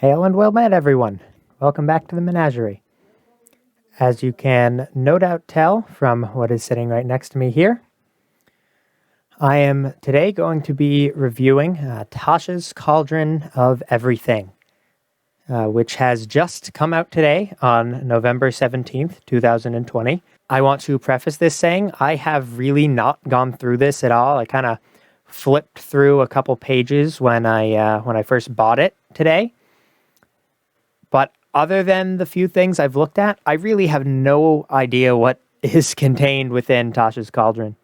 Hail and well met, everyone. Welcome back to the Menagerie. As you can no doubt tell from what is sitting right next to me here, I am today going to be reviewing Tasha's Cauldron of Everything, which has just come out today on November 17th, 2020. I want to preface this saying I have really not gone through this at all. I kind of flipped through a couple pages when I first bought it today. But other than the few things I've looked at, I really have no idea what is contained within Tasha's Cauldron.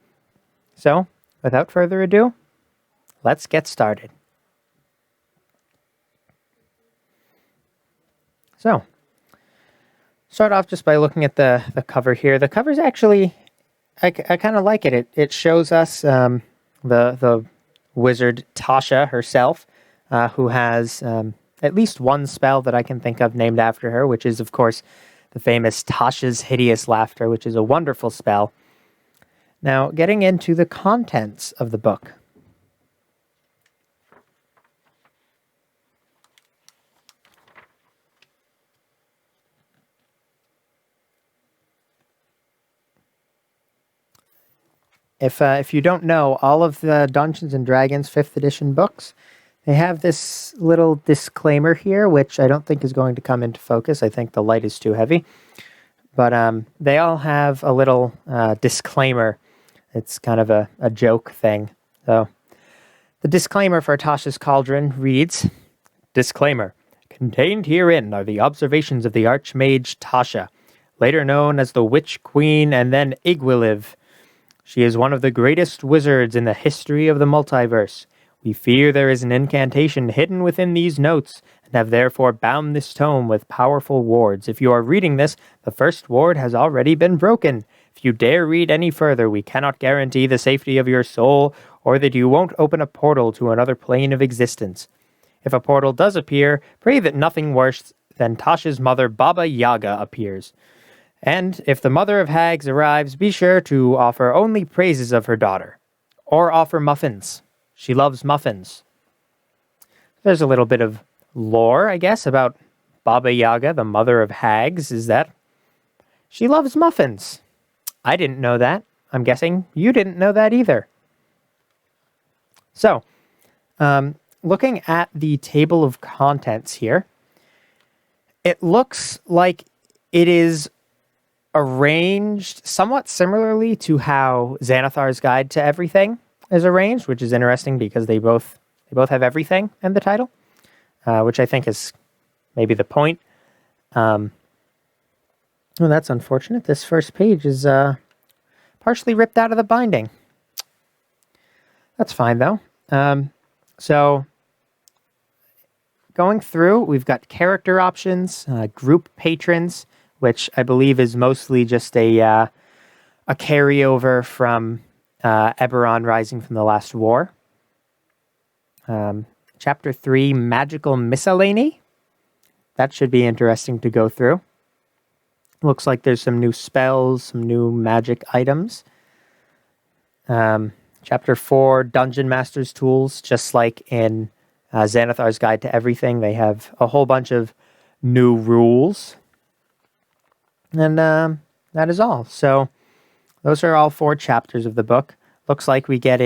So, without further ado, let's get started. So, start off just by looking at the cover here. The cover's actually, I kind of like it. It shows us the wizard Tasha herself, who has at least one spell that I can think of named after her, which is, of course, the famous Tasha's Hideous Laughter, which is a wonderful spell. Now, getting into the contents of the book. If you don't know, all of the Dungeons & Dragons 5th edition books, they have this little disclaimer here, which I don't think is going to come into focus. I think the light is too heavy. But they all have a little disclaimer. It's kind of a joke thing. So the disclaimer for Tasha's Cauldron reads, Disclaimer. Contained herein are the observations of the Archmage Tasha, later known as the Witch Queen and then Igwiliv. She is one of the greatest wizards in the history of the multiverse. We fear there is an incantation hidden within these notes, and have therefore bound this tome with powerful wards. If you are reading this, the first ward has already been broken. If you dare read any further, we cannot guarantee the safety of your soul, or that you won't open a portal to another plane of existence. If a portal does appear, pray that nothing worse than Tasha's mother, Baba Yaga, appears. And if the mother of hags arrives, be sure to offer only praises of her daughter. Or offer muffins. She loves muffins. There's a little bit of lore, I guess, about Baba Yaga, the mother of hags, is that she loves muffins. I didn't know that. I'm guessing you didn't know that either. So, looking at the table of contents here, it looks like it is arranged somewhat similarly to how Xanathar's Guide to Everything is arranged, which is interesting because they both have everything in the title, which I think is maybe the point. Well, that's unfortunate. This first page is partially ripped out of the binding. That's fine, though. So, going through, we've got character options, group patrons, which I believe is mostly just a carryover from Eberron Rising from the Last War. Chapter 3, Magical Miscellany. That should be interesting to go through. Looks like there's some new spells, some new magic items. Chapter 4, Dungeon Master's Tools. Just like in Xanathar's Guide to Everything, they have a whole bunch of new rules. And that is all. So those are all 4 chapters of the book. Looks like we get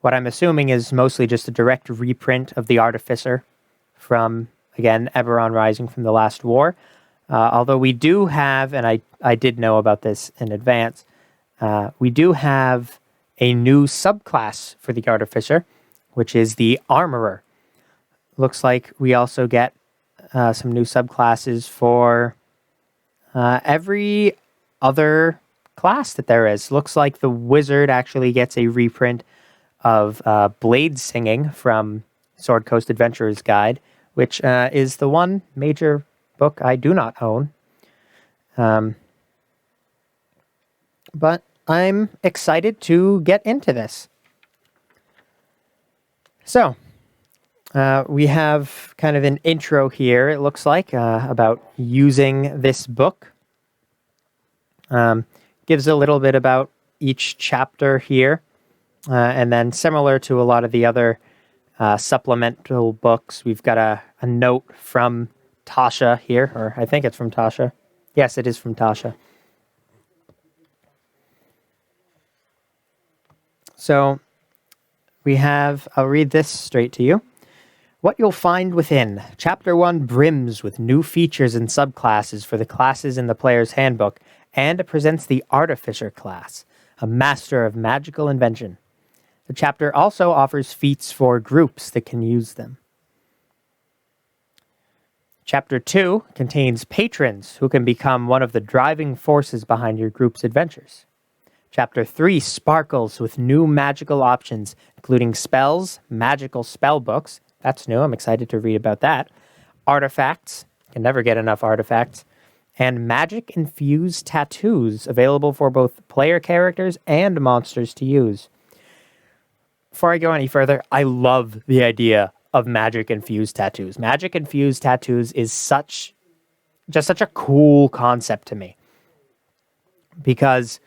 what I'm assuming is mostly just a direct reprint of the Artificer from, again, Eberron Rising from the Last War. Although we do have, and I did know about this in advance, we do have a new subclass for the Artificer, which is the Armorer. Looks like we also get some new subclasses for every other class that there is. Looks like the Wizard actually gets a reprint of Blade Singing from Sword Coast Adventurer's Guide, which is the one major book I do not own. But I'm excited to get into this. So, we have kind of an intro here, it looks like, about using this book. Gives a little bit about each chapter here. And then similar to a lot of the other supplemental books. We've got a note from Tasha here, or I think it's from Tasha. Yes, it is from Tasha. So we have, I'll read this straight to you. What you'll find within. Chapter 1 brims with new features and subclasses for the classes in the player's handbook, and it presents the Artificer class, a master of magical invention. The chapter also offers feats for groups that can use them. Chapter 2 contains patrons who can become one of the driving forces behind your group's adventures. Chapter 3 sparkles with new magical options, including spells, magical spell books. That's new. I'm excited to read about that. Artifacts. Can never get enough artifacts. And magic-infused tattoos available for both player characters and monsters to use. Before I go any further, I love the idea of magic-infused tattoos. Magic-infused tattoos is such a cool concept to me. Because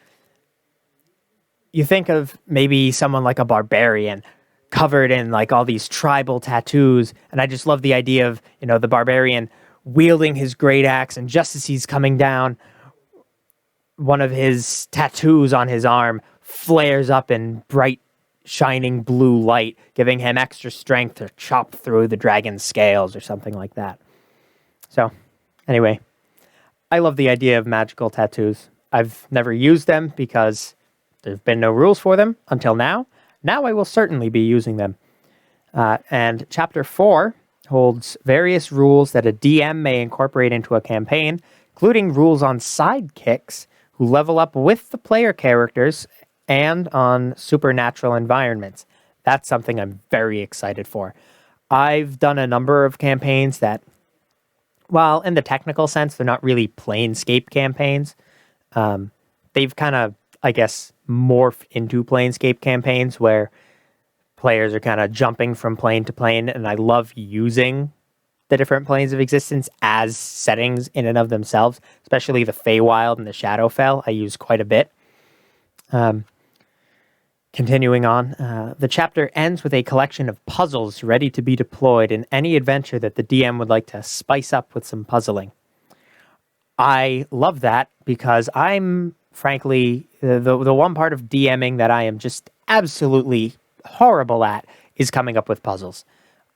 you think of maybe someone like a barbarian covered in like all these tribal tattoos, and I just love the idea of, the barbarian wielding his great axe, and just as he's coming down, one of his tattoos on his arm flares up in bright, shining blue light, giving him extra strength to chop through the dragon's scales or something like that. So, anyway, I love the idea of magical tattoos. I've never used them because there have been no rules for them until now. Now I will certainly be using them. And Chapter 4 holds various rules that a DM may incorporate into a campaign, including rules on sidekicks who level up with the player characters and on supernatural environments. That's something I'm very excited for. I've done a number of campaigns that, while in the technical sense, they're not really Planescape campaigns. They've kind of, I guess, morphed into Planescape campaigns where players are kind of jumping from plane to plane, and I love using the different planes of existence as settings in and of themselves, especially the Feywild and the Shadowfell I use quite a bit. Continuing on, the chapter ends with a collection of puzzles ready to be deployed in any adventure that the DM would like to spice up with some puzzling. I love that because I'm, frankly, the one part of DMing that I am just absolutely horrible at is coming up with puzzles.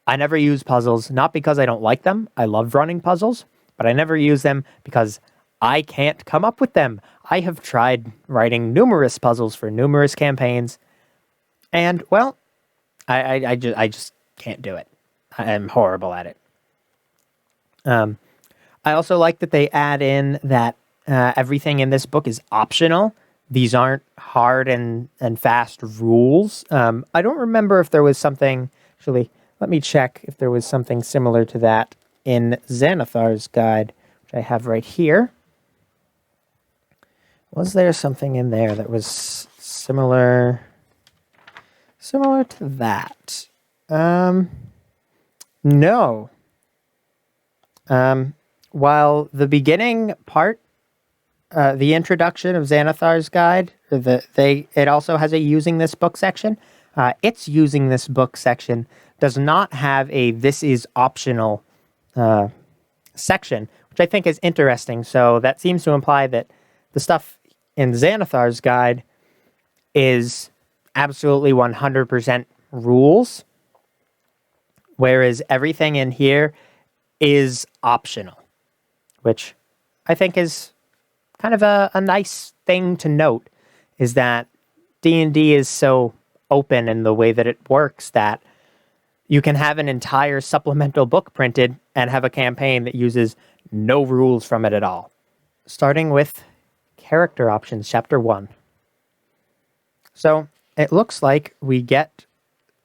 I never use puzzles, not because I don't like them. I love running puzzles, but I never use them because I can't come up with them. I have tried writing numerous puzzles for numerous campaigns, and, well, I just can't do it. I'm horrible at it. I also like that they add in that everything in this book is optional. These aren't hard and fast rules. I don't remember if there was something, actually, let me check if there was something similar to that in Xanathar's guide, which I have right here. Was there something in there that was similar to that? No. While the beginning part, the introduction of Xanathar's guide, it also has a using this book section. Its using this book section does not have a this is optional section, which I think is interesting. So that seems to imply that the stuff in Xanathar's guide is absolutely 100% rules, whereas everything in here is optional, which I think is kind of a nice thing to note, is that D&D is so open in the way that it works that you can have an entire supplemental book printed and have a campaign that uses no rules from it at all. Starting with character options, Chapter 1. So it looks like we get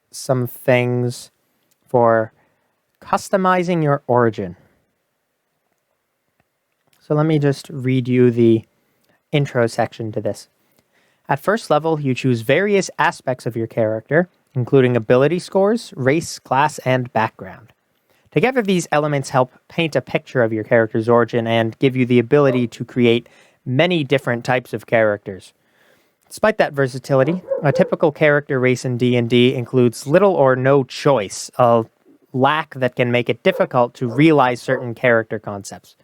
some things for customizing your origin. So let me just read you the intro section to this. At first level, you choose various aspects of your character, including ability scores, race, class, and background. Together, these elements help paint a picture of your character's origin and give you the ability to create many different types of characters. Despite that versatility, a typical character race in D&D includes little or no choice, a lack that can make it difficult to realize certain character concepts.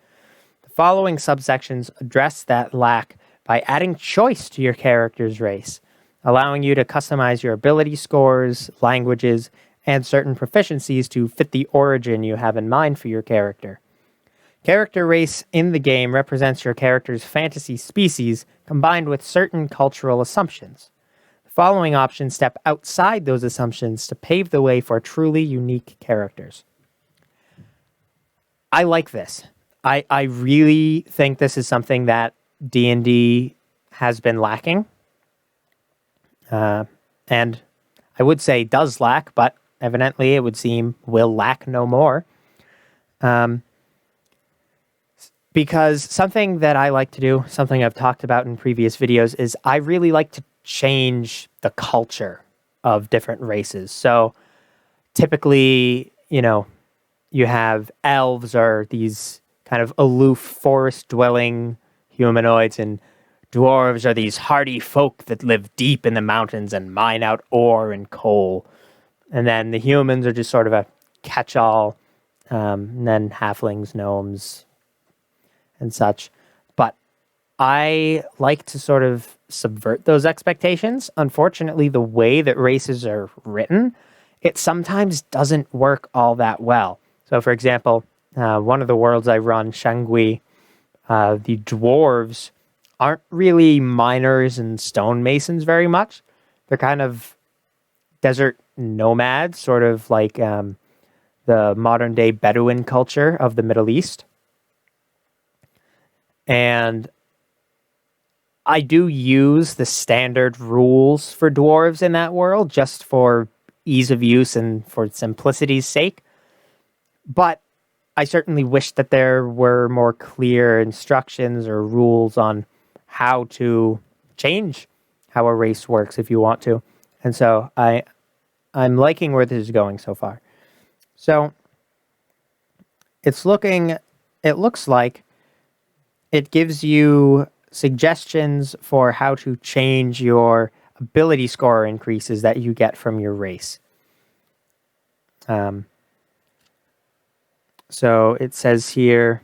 The following subsections address that lack by adding choice to your character's race, allowing you to customize your ability scores, languages, and certain proficiencies to fit the origin you have in mind for your character. Character race in the game represents your character's fantasy species combined with certain cultural assumptions. The following options step outside those assumptions to pave the way for truly unique characters. I like this. I really think this is something that D&D has been lacking. And I would say does lack, but evidently it would seem will lack no more. Because something that I like to do, something I've talked about in previous videos, is I really like to change the culture of different races. So typically, you have elves are these kind of aloof forest-dwelling humanoids, and dwarves are these hardy folk that live deep in the mountains and mine out ore and coal. And then the humans are just sort of a catch-all, and then halflings, gnomes, and such. But I like to sort of subvert those expectations. Unfortunately, the way that races are written, it sometimes doesn't work all that well. So, for example, one of the worlds I run, Shangui, the dwarves aren't really miners and stonemasons very much. They're kind of desert nomads, sort of like the modern-day Bedouin culture of the Middle East. And I do use the standard rules for dwarves in that world just for ease of use and for simplicity's sake. But I certainly wish that there were more clear instructions or rules on how to change how a race works if you want to. And so I'm liking where this is going so far. So it looks like it gives you suggestions for how to change your ability score increases that you get from your race. So it says here,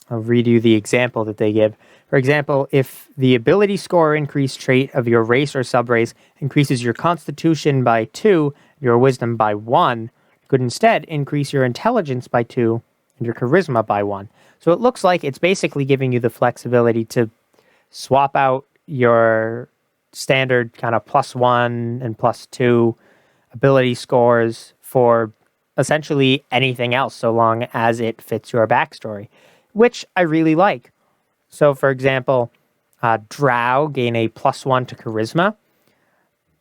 I'll read you the example that they give. For example, if the ability score increase trait of your race or subrace increases your constitution by 2, your wisdom by 1, you could instead increase your intelligence by 2 and your charisma by 1. So it looks like it's basically giving you the flexibility to swap out your standard kind of +1 and +2 ability scores for essentially anything else, so long as it fits your backstory, which I really like. So, for example, drow gain a +1 to charisma.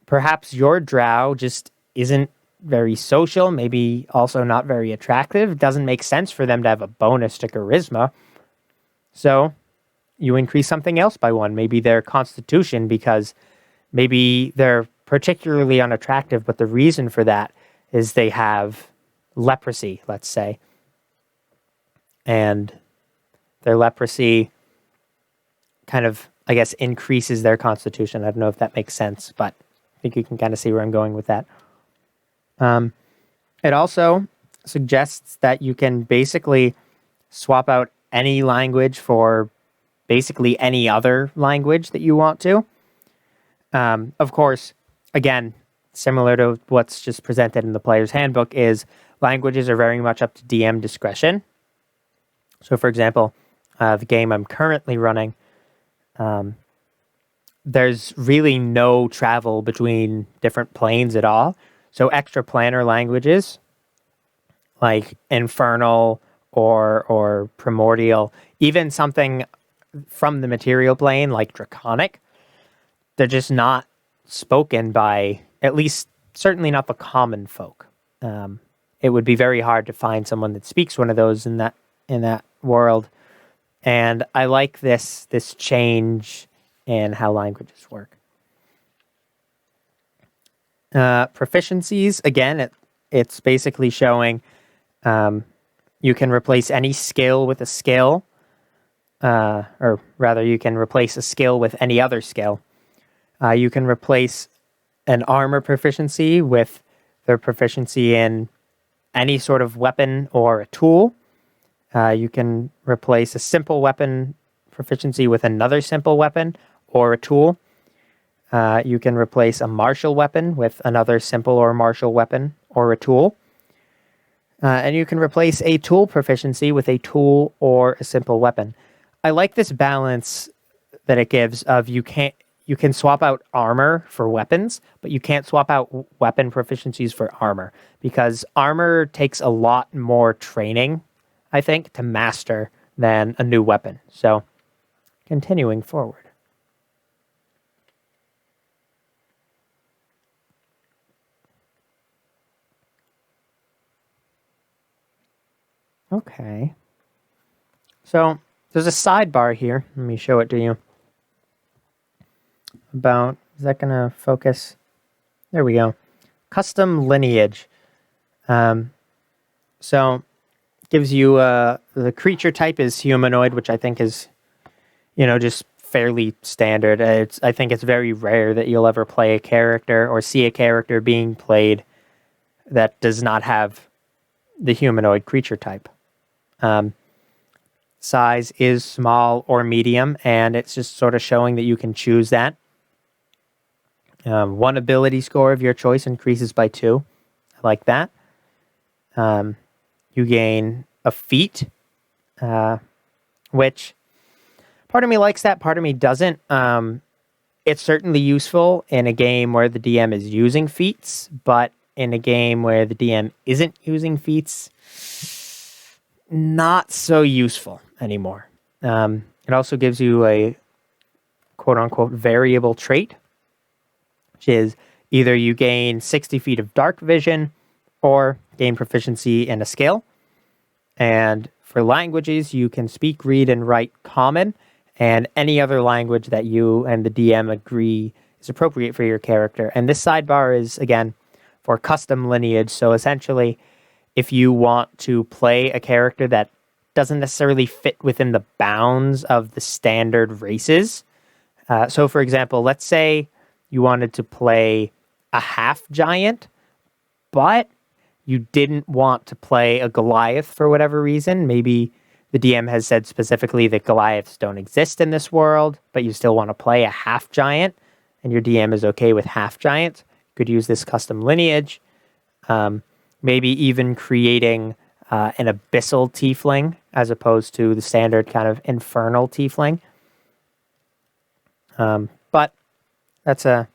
Perhaps your drow just isn't very social, maybe also not very attractive. It doesn't make sense for them to have a bonus to charisma. So you increase something else by 1, maybe their constitution, because maybe they're particularly unattractive, but the reason for that is they have leprosy, let's say. And their leprosy kind of, I guess, increases their constitution. I don't know if that makes sense, but I think you can kind of see where I'm going with that. It also suggests that you can basically swap out any language for basically any other language that you want to. Of course, again, similar to what's just presented in the player's handbook, is languages are very much up to DM discretion. So, for example, the game I'm currently running, there's really no travel between different planes at all. So extra planar languages like Infernal or Primordial, even something from the material plane like Draconic, they're just not spoken by, at least certainly not the common folk. It would be very hard to find someone that speaks one of those in that world. And I like this change in how languages work. Proficiencies, again, it's basically showing you can replace any skill with a skill, or rather you can replace a skill with any other skill. You can replace an armor proficiency with their proficiency in any sort of weapon or a tool. You can replace a simple weapon proficiency with another simple weapon or a tool. You can replace a martial weapon with another simple or martial weapon or a tool. And you can replace a tool proficiency with a tool or a simple weapon. I like this balance that it gives of you can swap out armor for weapons, but you can't swap out weapon proficiencies for armor, because armor takes a lot more training, I think, to master than a new weapon. So, continuing forward. Okay. So, there's a sidebar here. Let me show it to you. Is that going to focus? There we go. Custom lineage. So, gives you the creature type is humanoid, which I think is, just fairly standard. I think it's very rare that you'll ever play a character or see a character being played that does not have the humanoid creature type. Size is small or medium, and it's just sort of showing that you can choose that. One ability score of your choice increases by 2. I like that. You gain a feat, which part of me likes that, part of me doesn't. It's certainly useful in a game where the DM is using feats, but in a game where the DM isn't using feats, not so useful anymore. It also gives you a quote-unquote variable trait, which is either you gain 60 feet of dark vision or gain proficiency in a skill. And for languages, you can speak, read, and write Common and any other language that you and the DM agree is appropriate for your character. And this sidebar is, again, for custom lineage. So essentially, if you want to play a character that doesn't necessarily fit within the bounds of the standard races. So for example, let's say you wanted to play a half giant, but you didn't want to play a Goliath for whatever reason. Maybe the DM has said specifically that Goliaths don't exist in this world, but you still want to play a half giant, and your DM is okay with half giant. You could use this custom lineage. Maybe even creating an abyssal tiefling as opposed to the standard kind of infernal tiefling. But that's a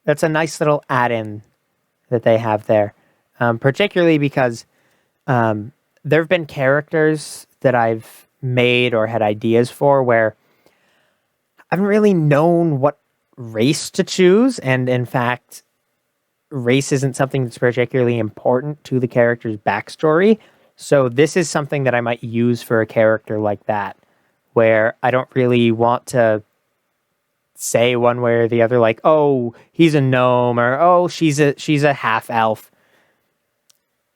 nice little add-in that they have there. Particularly because there have been characters that I've made or had ideas for where I haven't really known what race to choose, and in fact, race isn't something that's particularly important to the character's backstory. So this is something that I might use for a character like that, where I don't really want to say one way or the other, like, oh, he's a gnome, or oh, she's a half elf.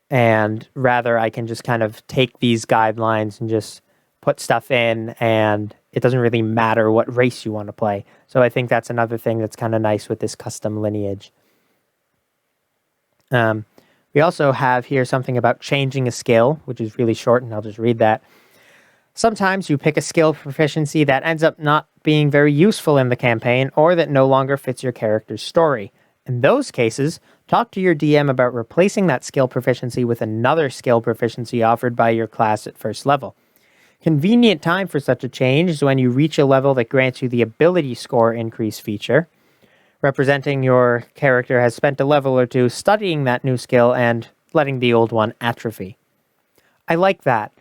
And rather, I can just kind of take these guidelines and just put stuff in, and it doesn't really matter what race you want to play. So I think that's another thing that's kind of nice with this custom lineage. We also have here something about changing a skill, which is really short, and I'll just read that. Sometimes you pick a skill proficiency that ends up not being very useful in the campaign, or that no longer fits your character's story. In those cases, talk to your DM about replacing that skill proficiency with another skill proficiency offered by your class at first level. Convenient time for such a change is when you reach a level that grants you the ability score increase feature, representing your character has spent a level or two studying that new skill and letting the old one atrophy. I like that.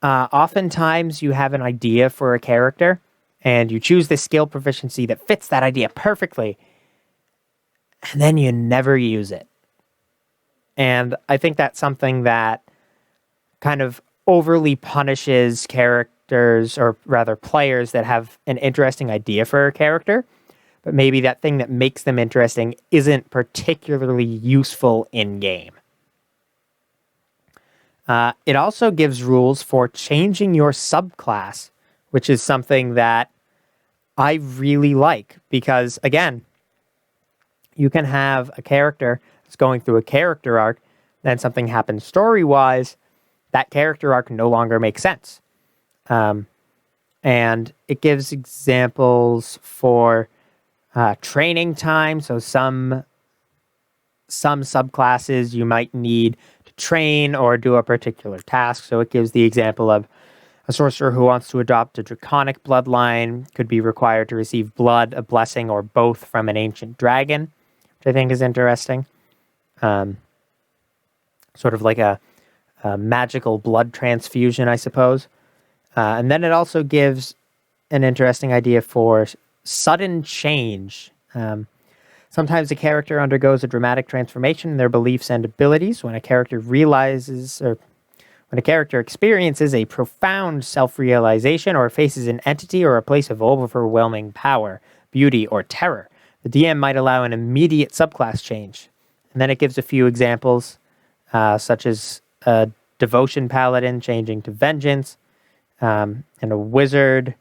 Oftentimes you have an idea for a character, and you choose this skill proficiency that fits that idea perfectly, and then you never use it. And I think that's something that kind of overly punishes characters, or rather players, that have an interesting idea for a character, but maybe that thing that makes them interesting isn't particularly useful in-game. It also gives rules for changing your subclass, which is something that I really like, because, again, you can have a character that's going through a character arc, then something happens story-wise, that character arc no longer makes sense. And it gives examples for training time. So some subclasses you might need to train or do a particular task. So it gives the example of a sorcerer who wants to adopt a draconic bloodline could be required to receive blood, a blessing, or both from an ancient dragon, which I think is interesting. Sort of like a magical blood transfusion, I suppose. And then it also gives an interesting idea for sudden change. Sometimes a character undergoes a dramatic transformation in their beliefs and abilities. When a character experiences a profound self-realization or faces an entity or a place of overwhelming power, beauty, or terror, the DM might allow an immediate subclass change. And then it gives a few examples, such as a devotion paladin changing to vengeance, and a wizard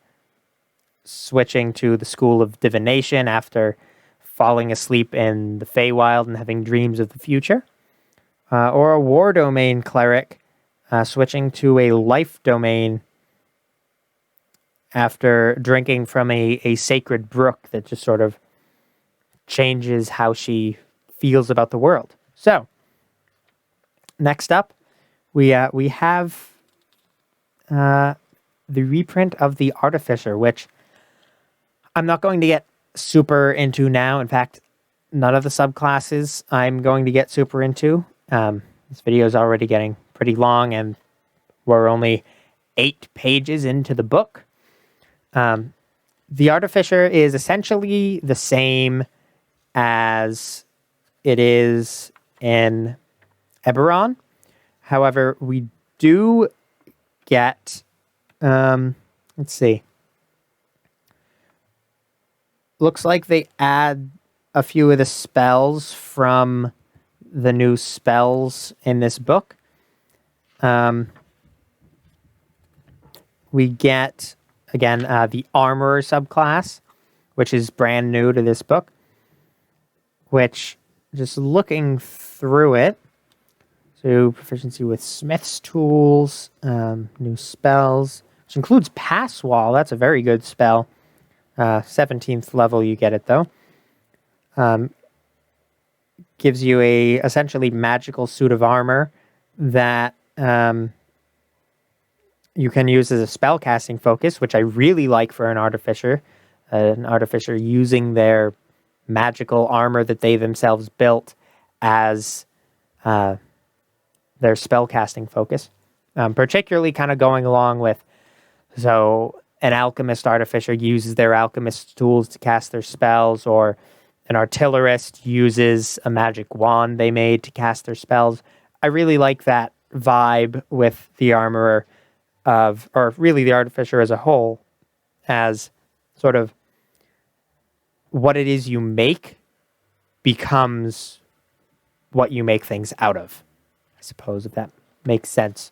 switching to the school of divination after falling asleep in the Feywild and having dreams of the future, or a war domain cleric switching to a life domain after drinking from a sacred brook that just sort of changes how she feels about the world. So, next up, we have the reprint of the Artificer, which I'm not going to get super into now. In fact, none of the subclasses I'm going to get super into. This video is already getting pretty long, and we're only 8 pages into the book. The Artificer is essentially the same as it is in Eberron. However, we do get, let's see. Looks like they add a few of the spells from the new spells in this book. We get, again, the Armorer subclass, which is brand new to this book, which, just looking through it, so proficiency with Smith's tools, new spells, which includes Pass Wall. That's a very good spell. 17th level you get it, though. Gives you a essentially magical suit of armor that you can use as a spellcasting focus, which I really like for an artificer. An artificer using their magical armor that they themselves built as their spellcasting focus. Particularly kind of going along with, so an alchemist artificer uses their alchemist tools to cast their spells, or an artillerist uses a magic wand they made to cast their spells. I really like that vibe with the armorer or really the artificer as a whole, as sort of what it is you make becomes what you make things out of, I suppose, if that makes sense.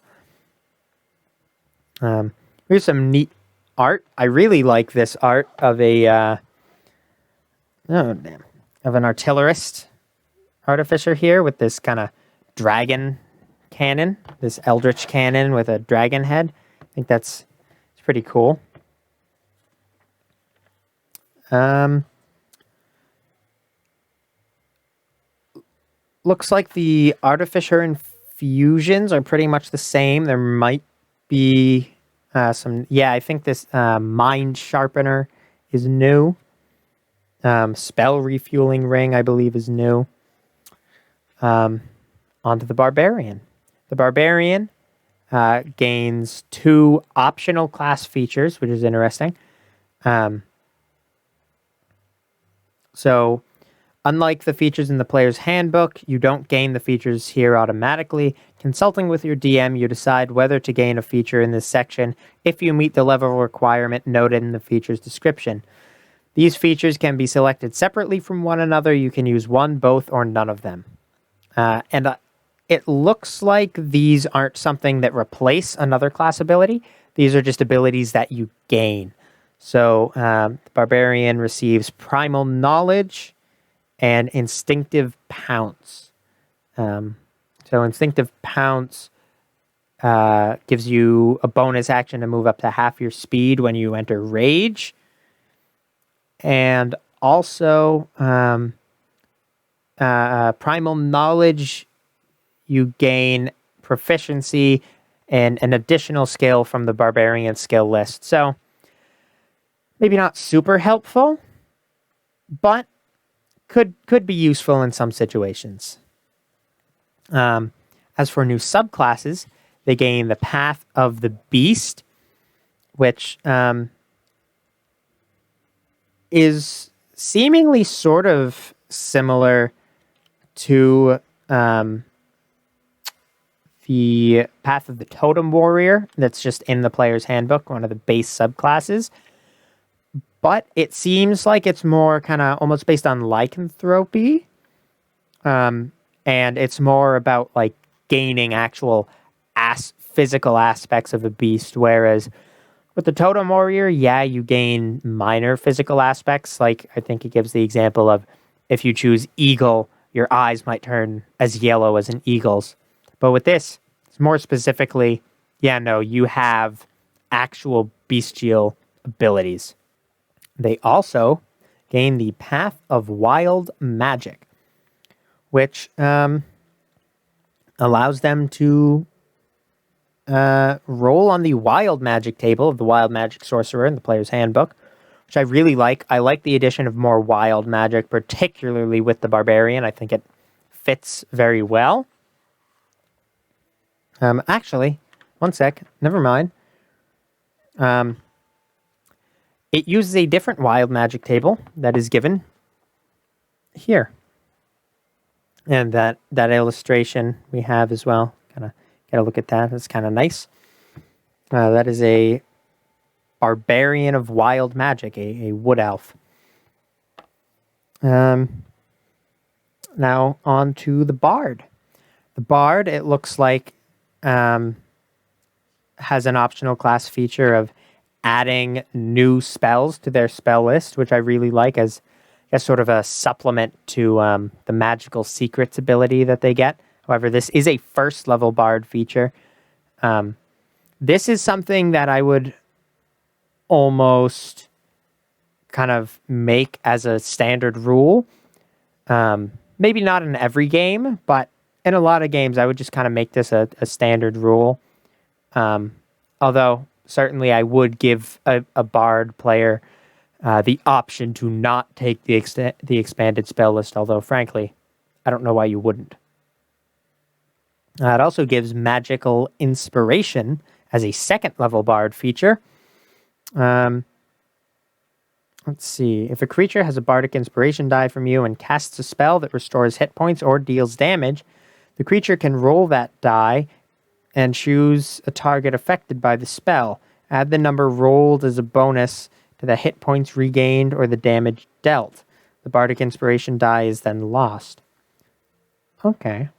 Here's some neat art. I really like this art of an artillerist artificer here with this kind of dragon cannon, this eldritch cannon with a dragon head. I think it's pretty cool. Looks like the artificer infusions are pretty much the same. There might be I think this Mind Sharpener is new. Spell Refueling Ring, I believe, is new. Onto the Barbarian. The Barbarian gains 2 optional class features, which is interesting. So, unlike the features in the player's handbook, you don't gain the features here automatically. Consulting with your DM, you decide whether to gain a feature in this section if you meet the level requirement noted in the feature's description. These features can be selected separately from one another. You can use one, both, or none of them. It looks like these aren't something that replace another class ability. These are just abilities that you gain. So, the Barbarian receives Primal Knowledge and Instinctive Pounce. So Instinctive Pounce gives you a bonus action to move up to half your speed when you enter Rage. And also, Primal Knowledge, you gain proficiency and an additional skill from the Barbarian skill list. So, maybe not super helpful, but could be useful in some situations. As for new subclasses, they gain the Path of the Beast, which is seemingly sort of similar to the Path of the Totem Warrior that's just in the player's handbook, one of the base subclasses. But it seems like it's more kind of almost based on lycanthropy. And it's more about like gaining actual physical aspects of a beast, whereas with the Totem Warrior, yeah, you gain minor physical aspects. Like, I think it gives the example of if you choose Eagle, your eyes might turn as yellow as an eagle's. But with this, it's more specifically, yeah, no, you have actual bestial abilities. They also gain the Path of Wild Magic, which allows them to roll on the Wild Magic table of the Wild Magic Sorcerer in the player's handbook, which I really like. I like the addition of more Wild Magic, particularly with the Barbarian. I think it fits very well. Actually, one sec. Never mind. It uses a different Wild Magic table that is given here. And that illustration we have as well. Kind of get a look at that. It's kind of nice. That is a Barbarian of Wild Magic, a wood elf. Now on to the Bard. The Bard, it looks like, has an optional class feature of adding new spells to their spell list, which I really like as sort of a supplement to the Magical Secrets ability that they get. However, this is a first level Bard feature. This is something that I would almost kind of make as a standard rule. Maybe not in every game, but in a lot of games, I would just kind of make this a standard rule. Although, certainly I would give a Bard player the option to not take the expanded spell list, although, frankly, I don't know why you wouldn't. It also gives Magical Inspiration as a second level Bard feature. Let's see. If a creature has a Bardic Inspiration die from you and casts a spell that restores hit points or deals damage, the creature can roll that die and choose a target affected by the spell. Add the number rolled as a bonus to the hit points regained or the damage dealt. The Bardic Inspiration die is then lost. Okay.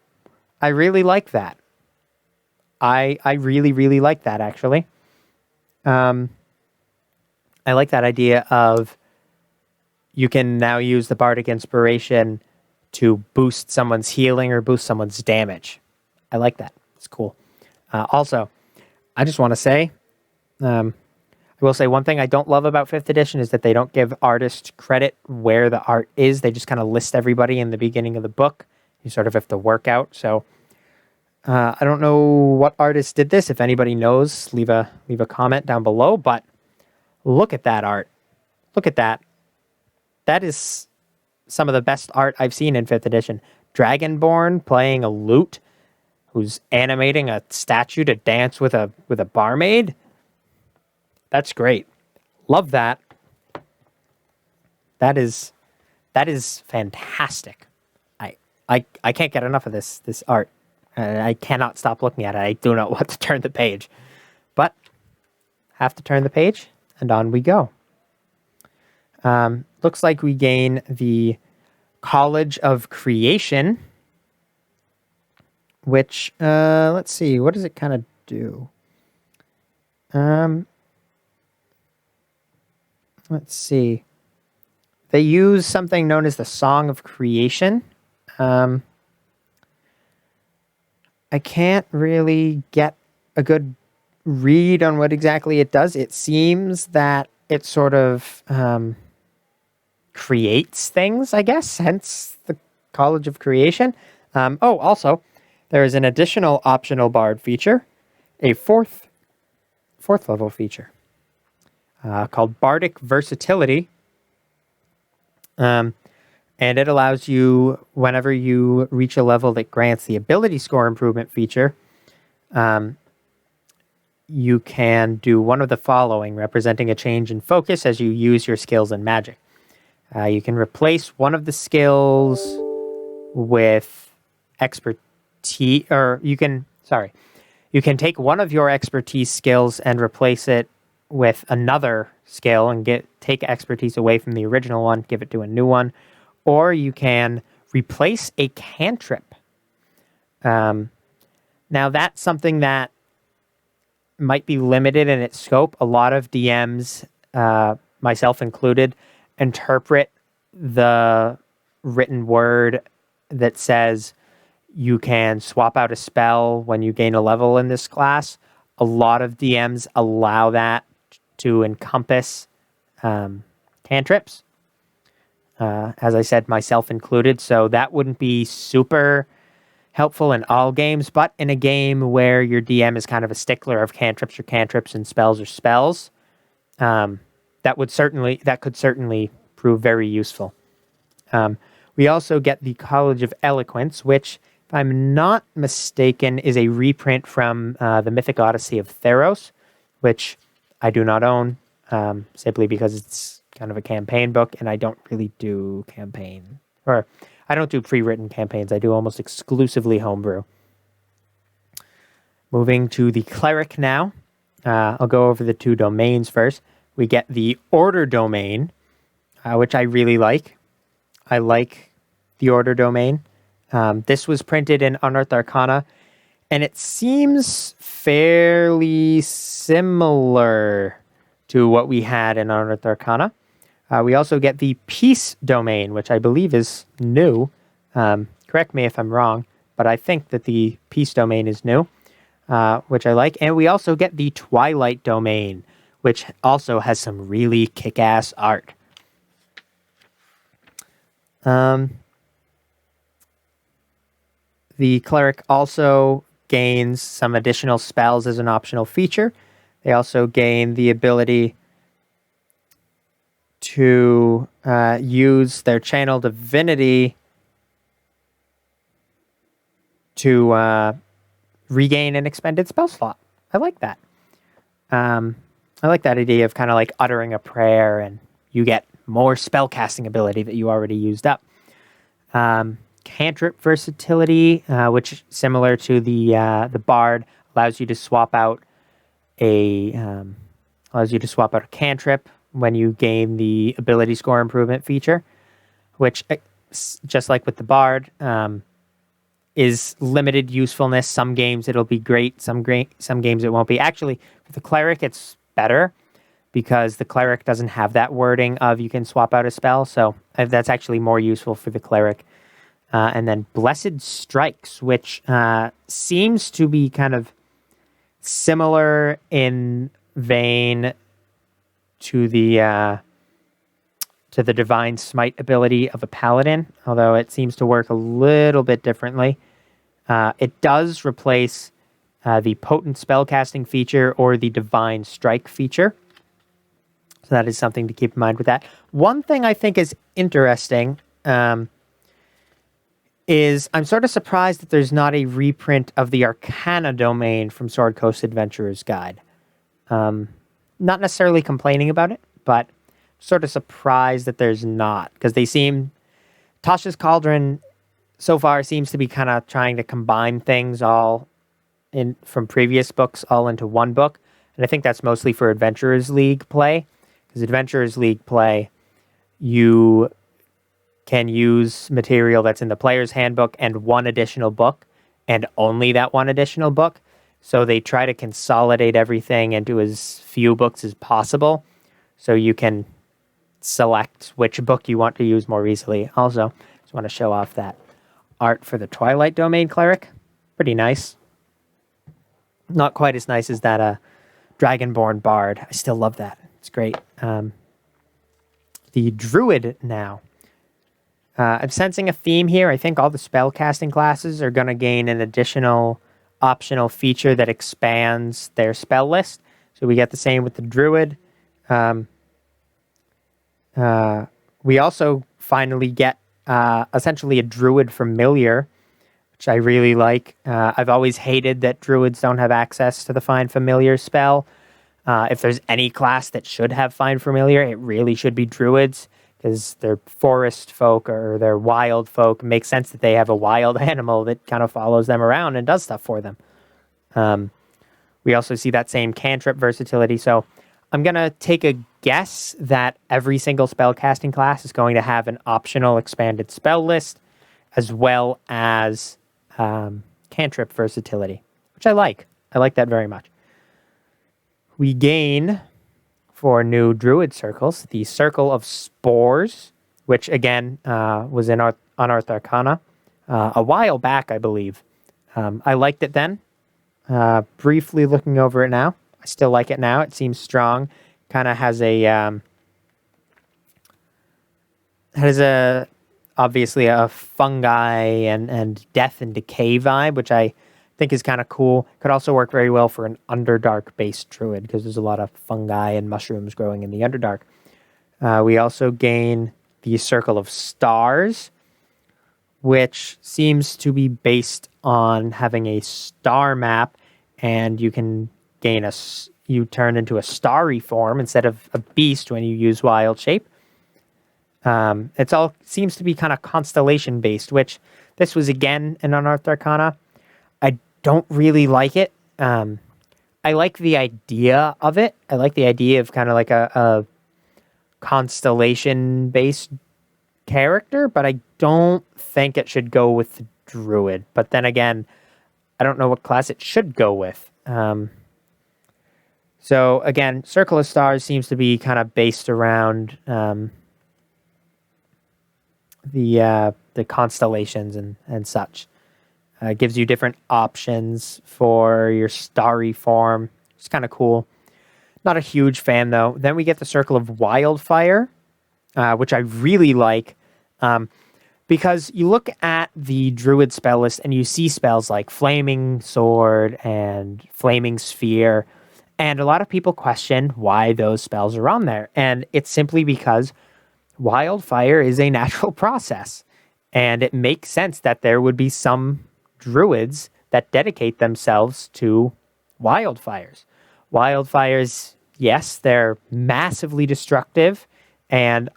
I really like that. I really, really like that, actually. I like that idea of you can now use the Bardic Inspiration to boost someone's healing or boost someone's damage. I like that. It's cool. Also, I just want to say, I will say one thing I don't love about 5th edition is that they don't give artists credit where the art is. They just kind of list everybody in the beginning of the book. You sort of have to work out. So I don't know what artist did this. If anybody knows, leave a comment down below. But look at that art. Look at that. That is some of the best art I've seen in 5th edition. Dragonborn playing a lute, who's animating a statue to dance with a barmaid. That's great. Love that. That is fantastic. I can't get enough of this art. I cannot stop looking at it. I do not want to turn the page. But have to turn the page, and on we go. Looks like we gain the College of Creation, which, let's see, what does it kind of do? Let's see. They use something known as the Song of Creation. I can't really get a good read on what exactly it does. It seems that it sort of creates things, I guess, hence the College of Creation. Also, there is an additional optional bard feature, a fourth level feature called Bardic Versatility. And it allows you, whenever you reach a level that grants the ability score improvement feature, you can do one of the following, representing a change in focus as you use your skills in magic. You can replace one of the skills with expertise, or you can take one of your expertise skills and replace it with another skill and take expertise away from the original one, give it to a new one. Or you can replace a cantrip. Now that's something that might be limited in its scope. A lot of DMs, myself included, interpret the written word that says you can swap out a spell when you gain a level in this class. A lot of DMs allow that to encompass cantrips. As I said, myself included, so that wouldn't be super helpful in all games, but in a game where your DM is kind of a stickler of cantrips and spells are spells, that could certainly prove very useful. We also get the College of Eloquence, which, if I'm not mistaken, is a reprint from the Mythic Odyssey of Theros, which I do not own, simply because it's kind of a campaign book, and I don't really do I don't do pre-written campaigns. I do almost exclusively homebrew. Moving to the Cleric now. I'll go over the two domains first. We get the Order domain, which I really like. I like the Order domain. This was printed in Unearthed Arcana, and it seems fairly similar to what we had in Unearthed Arcana. We also get the Peace domain, which I believe is new. Correct me if I'm wrong, but I think that the Peace domain is new, which I like. And we also get the Twilight domain, which also has some really kick-ass art. The Cleric also gains some additional spells as an optional feature. They also gain the ability to use their Channel Divinity to regain an expended spell slot. I like that. I like that idea of kind of like uttering a prayer and you get more spell casting ability that you already used up. Cantrip versatility, which similar to the Bard, allows you to swap out a cantrip when you gain the ability score improvement feature, which, just like with the Bard, is limited usefulness. Some games it'll be great, some games it won't be. Actually, for the Cleric, it's better because the Cleric doesn't have that wording of you can swap out a spell, so that's actually more useful for the Cleric. And then Blessed Strikes, which seems to be kind of similar in vein to the Divine Smite ability of a Paladin, although it seems to work a little bit differently. It does replace the Potent Spellcasting feature or the Divine Strike feature. So that is something to keep in mind with that. One thing I think is interesting is I'm sort of surprised that there's not a reprint of the Arcana domain from Sword Coast Adventurer's Guide. Not necessarily complaining about it, but sort of surprised that there's not, because Tasha's Cauldron so far seems to be kind of trying to combine things all from previous books all into one book, and I think that's mostly for Adventurers League play, because Adventurers League play, you can use material that's in the player's handbook and one additional book, and only that one additional book. So they try to consolidate everything into as few books as possible, so you can select which book you want to use more easily. Also, just want to show off that art for the Twilight Domain Cleric. Pretty nice. Not quite as nice as that Dragonborn Bard. I still love that. It's great. The Druid now. I'm sensing a theme here. I think all the spellcasting classes are going to gain an additional optional feature that expands their spell list. So we get the same with the Druid. We also finally get essentially a Druid familiar, which I really like. I've always hated that Druids don't have access to the Find Familiar spell. If there's any class that should have Find Familiar, it really should be Druids, because they're forest folk or they're wild folk. It makes sense that they have a wild animal that kind of follows them around and does stuff for them. We also see that same cantrip versatility. So I'm going to take a guess that every single spellcasting class is going to have an optional expanded spell list, as well as cantrip versatility, which I like. I like that very much. We gain, for new Druid circles, the Circle of Spores, which again was in Unearthed Arcana a while back, I believe. I liked it then. Briefly looking over it now, I still like it now. It seems strong. Kind of has obviously a fungi and death and decay vibe, which I think is kind of cool. Could also work very well for an Underdark-based Druid, because there's a lot of fungi and mushrooms growing in the Underdark. We also gain the Circle of Stars, which seems to be based on having a star map, and you can gain you turn into a starry form instead of a beast when you use Wild Shape. It's all seems to be kind of constellation-based, which this was again an Unearthed Arcana. I don't really like it. I like the idea of it. I like the idea of kind of like a constellation-based character, but I don't think it should go with the Druid. But then again, I don't know what class it should go with. So again, Circle of Stars seems to be kind of based around the constellations and such. Gives you different options for your starry form. It's kind of cool. Not a huge fan, though. Then we get the Circle of Wildfire, which I really like, because you look at the Druid spell list and you see spells like Flaming Sword and Flaming Sphere, and a lot of people question why those spells are on there. And it's simply because Wildfire is a natural process, and it makes sense that there would be some Druids that dedicate themselves to wildfires. Wildfires, yes, they're massively destructive and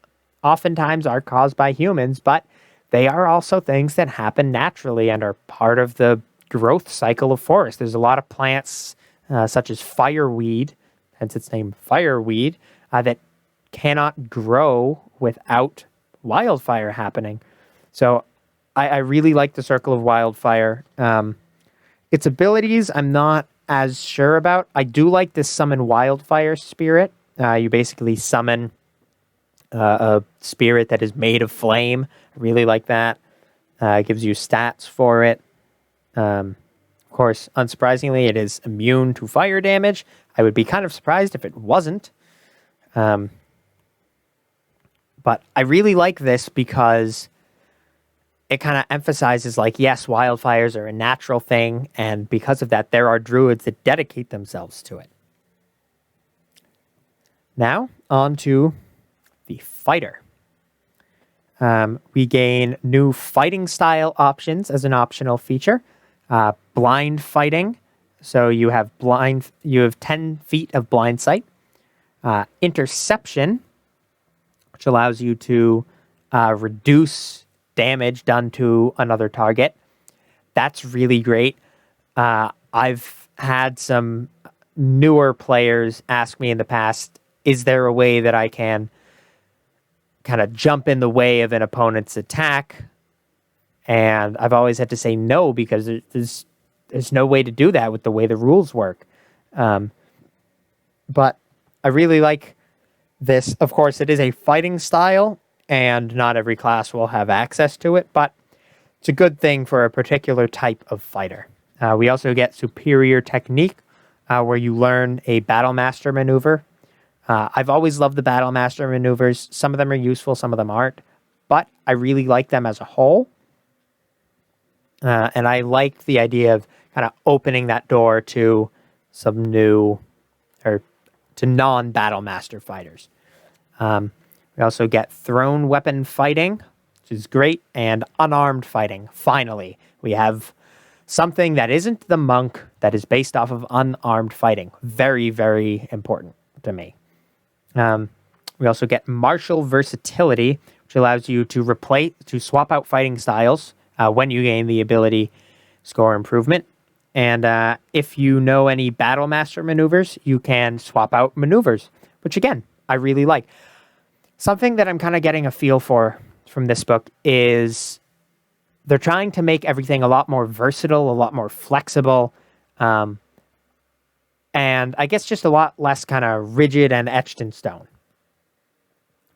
oftentimes are caused by humans, but they are also things that happen naturally and are part of the growth cycle of forest. There's a lot of plants such as fireweed, hence its name fireweed, that cannot grow without wildfire happening. So I really like the Circle of Wildfire. Its abilities, I'm not as sure about. I do like this Summon Wildfire spirit. You basically summon a spirit that is made of flame. I really like that. It gives you stats for it. Of course, unsurprisingly, it is immune to fire damage. I would be kind of surprised if it wasn't. But I really like this because it kind of emphasizes, like, yes, wildfires are a natural thing, and because of that, there are druids that dedicate themselves to it. Now, on to the fighter. We gain new fighting style options as an optional feature. Blind fighting, so you have 10 feet of blind sight. Interception, which allows you to reduce damage done to another target. That's really great. I've had some newer players ask me in the past, is there a way that I can kind of jump in the way of an opponent's attack? And I've always had to say no, because there's no way to do that with the way the rules work. But I really like This, of course, it is a fighting style, and not every class will have access to it, but it's a good thing for a particular type of fighter. We also get Superior Technique, where you learn a Battle Master maneuver. I've always loved the Battle Master maneuvers. Some of them are useful, some of them aren't, but I really like them as a whole. And I like the idea of kind of opening that door to some new, or to non-Battle Master fighters. We also get Thrown Weapon Fighting, which is great, and Unarmed Fighting. Finally, we have something that isn't the monk, that is based off of unarmed fighting. Very, very important to me. We also get Martial Versatility, which allows you to swap out fighting styles when you gain the ability score improvement. And if you know any Battle Master maneuvers, you can swap out maneuvers, which again, I really like. Something that I'm kind of getting a feel for from this book is they're trying to make everything a lot more versatile, a lot more flexible, and I guess just a lot less kind of rigid and etched in stone,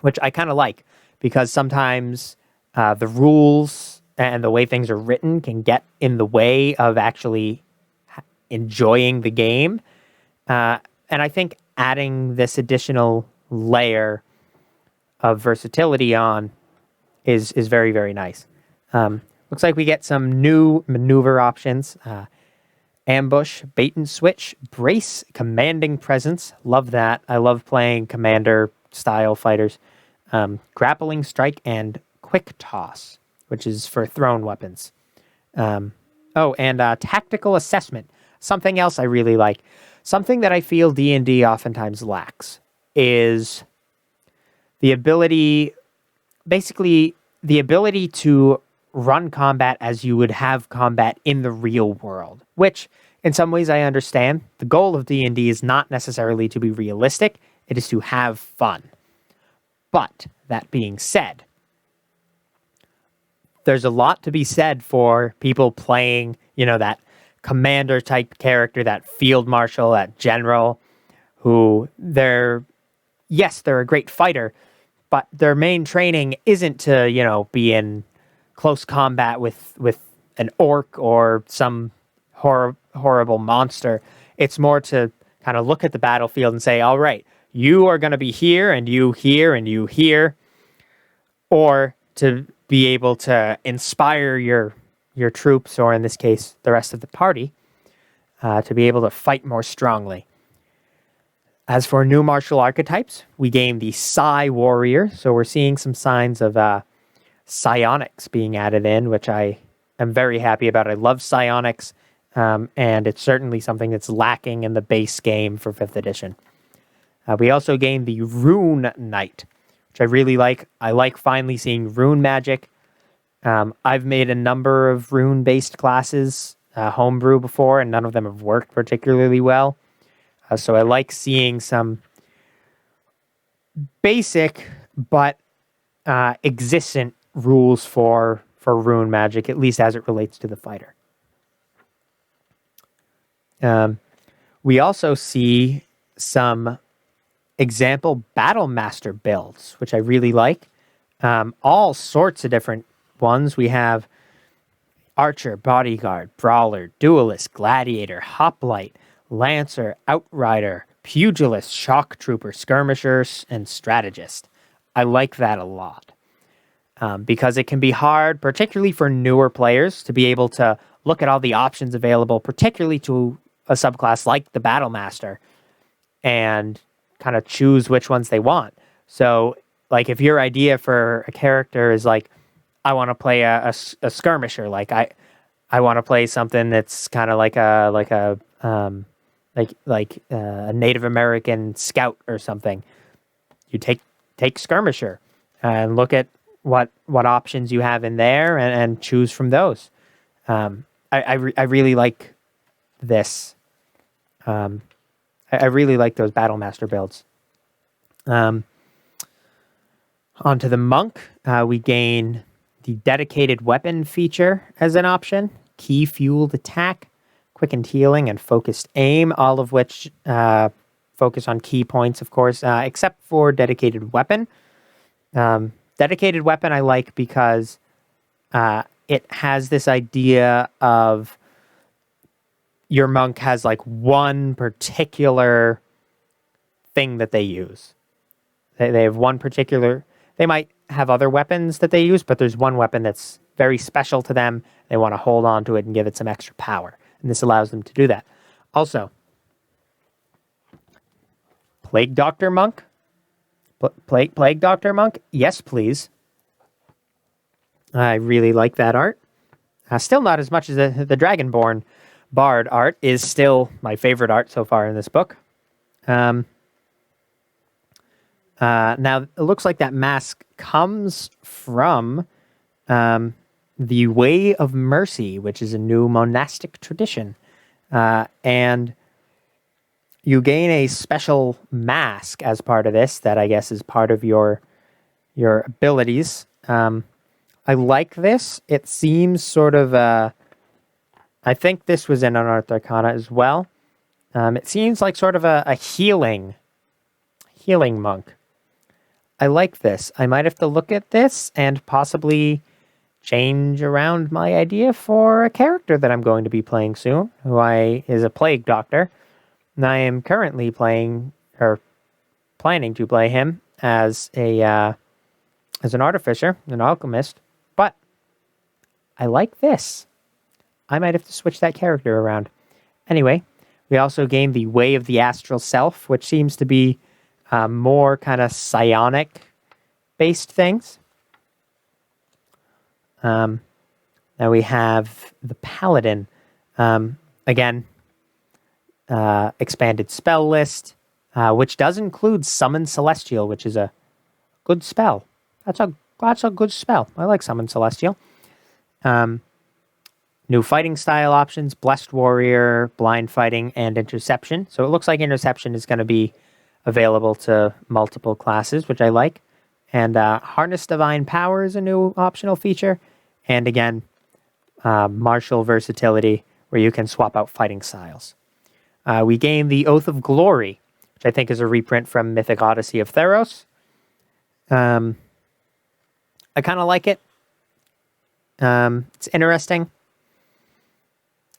which I kind of like, because sometimes the rules and the way things are written can get in the way of actually enjoying the game. And I think adding this additional layer of versatility on is very, very nice. Looks like we get some new maneuver options. Ambush, Bait and Switch, Brace, Commanding Presence. Love that. I love playing commander-style fighters. Grappling Strike and Quick Toss, which is for thrown weapons. And Tactical Assessment. Something else I really like. Something that I feel D&D oftentimes lacks is the ability to run combat as you would have combat in the real world, which in some ways I understand. The goal of D&D is not necessarily to be realistic, it is to have fun. But that being said, there's a lot to be said for people playing, that commander type character, that field marshal, that general, who they're a great fighter, but their main training isn't to, be in close combat with an orc or some horrible monster. It's more to kind of look at the battlefield and say, all right, you are going to be here and you here and you here, or to be able to inspire your troops, or in this case, the rest of the party, to be able to fight more strongly. As for new martial archetypes, we gain the Psi Warrior, so we're seeing some signs of psionics being added in, which I am very happy about. I love psionics, and it's certainly something that's lacking in the base game for 5th edition. We also gained the Rune Knight, which I really like. I like finally seeing Rune Magic. I've made a number of rune-based classes homebrew before, and none of them have worked particularly well. So I like seeing some basic but existent rules for Rune Magic, at least as it relates to the fighter. We also see some example Battle Master builds, which I really like. All sorts of different ones. We have Archer, Bodyguard, Brawler, Duelist, Gladiator, Hoplite, Lancer, Outrider, Pugilist, Shock Trooper, Skirmisher, and Strategist. I like that a lot. Because it can be hard, particularly for newer players, to be able to look at all the options available, particularly to a subclass like the Battle Master, and kind of choose which ones they want. So, like, if your idea for a character is like, I want to play a skirmisher, like I want to play something that's kind of like a Native American scout or something, you take skirmisher and look at what options you have in there and choose from those. I really like this. I really like those Battle Master builds. Onto the Monk, we gain the Dedicated Weapon feature as an option, Key Fueled Attack, Quickened Healing, and Focused Aim, all of which focus on key points, of course, except for dedicated weapon. Dedicated weapon I like because it has this idea of your monk has like one particular thing that they use. They have one particular... They might have other weapons that they use, but there's one weapon that's very special to them. They want to hold on to it and give it some extra power. And this allows them to do that. Also, Plague Doctor Monk? Plague Doctor Monk? Yes, please. I really like that art. Still not as much as the Dragonborn Bard art is still my favorite art so far in this book. Now, it looks like that mask comes from the Way of Mercy, which is a new monastic tradition. And you gain a special mask as part of this that I guess is part of your abilities. I like this. It seems sort of... I think this was in Unearthed Arcana as well. It seems like sort of a healing monk. I like this. I might have to look at this and possibly change around my idea for a character that I'm going to be playing soon, who is a plague doctor. And I am currently planning to play him as an artificer, an alchemist. But I like this. I might have to switch that character around. Anyway, we also gained the Way of the Astral Self, which seems to be more kind of psionic-based things. Now we have the Paladin. Again, expanded spell list, which does include Summon Celestial, which is a good spell. That's a good spell. I like Summon Celestial. New fighting style options, Blessed Warrior, Blind Fighting, and Interception. So it looks like Interception is going to be available to multiple classes, which I like. And Harness Divine Power is a new optional feature. And again, Martial Versatility, where you can swap out fighting styles. We gain the Oath of Glory, which I think is a reprint from Mythic Odyssey of Theros. I kind of like it. It's interesting.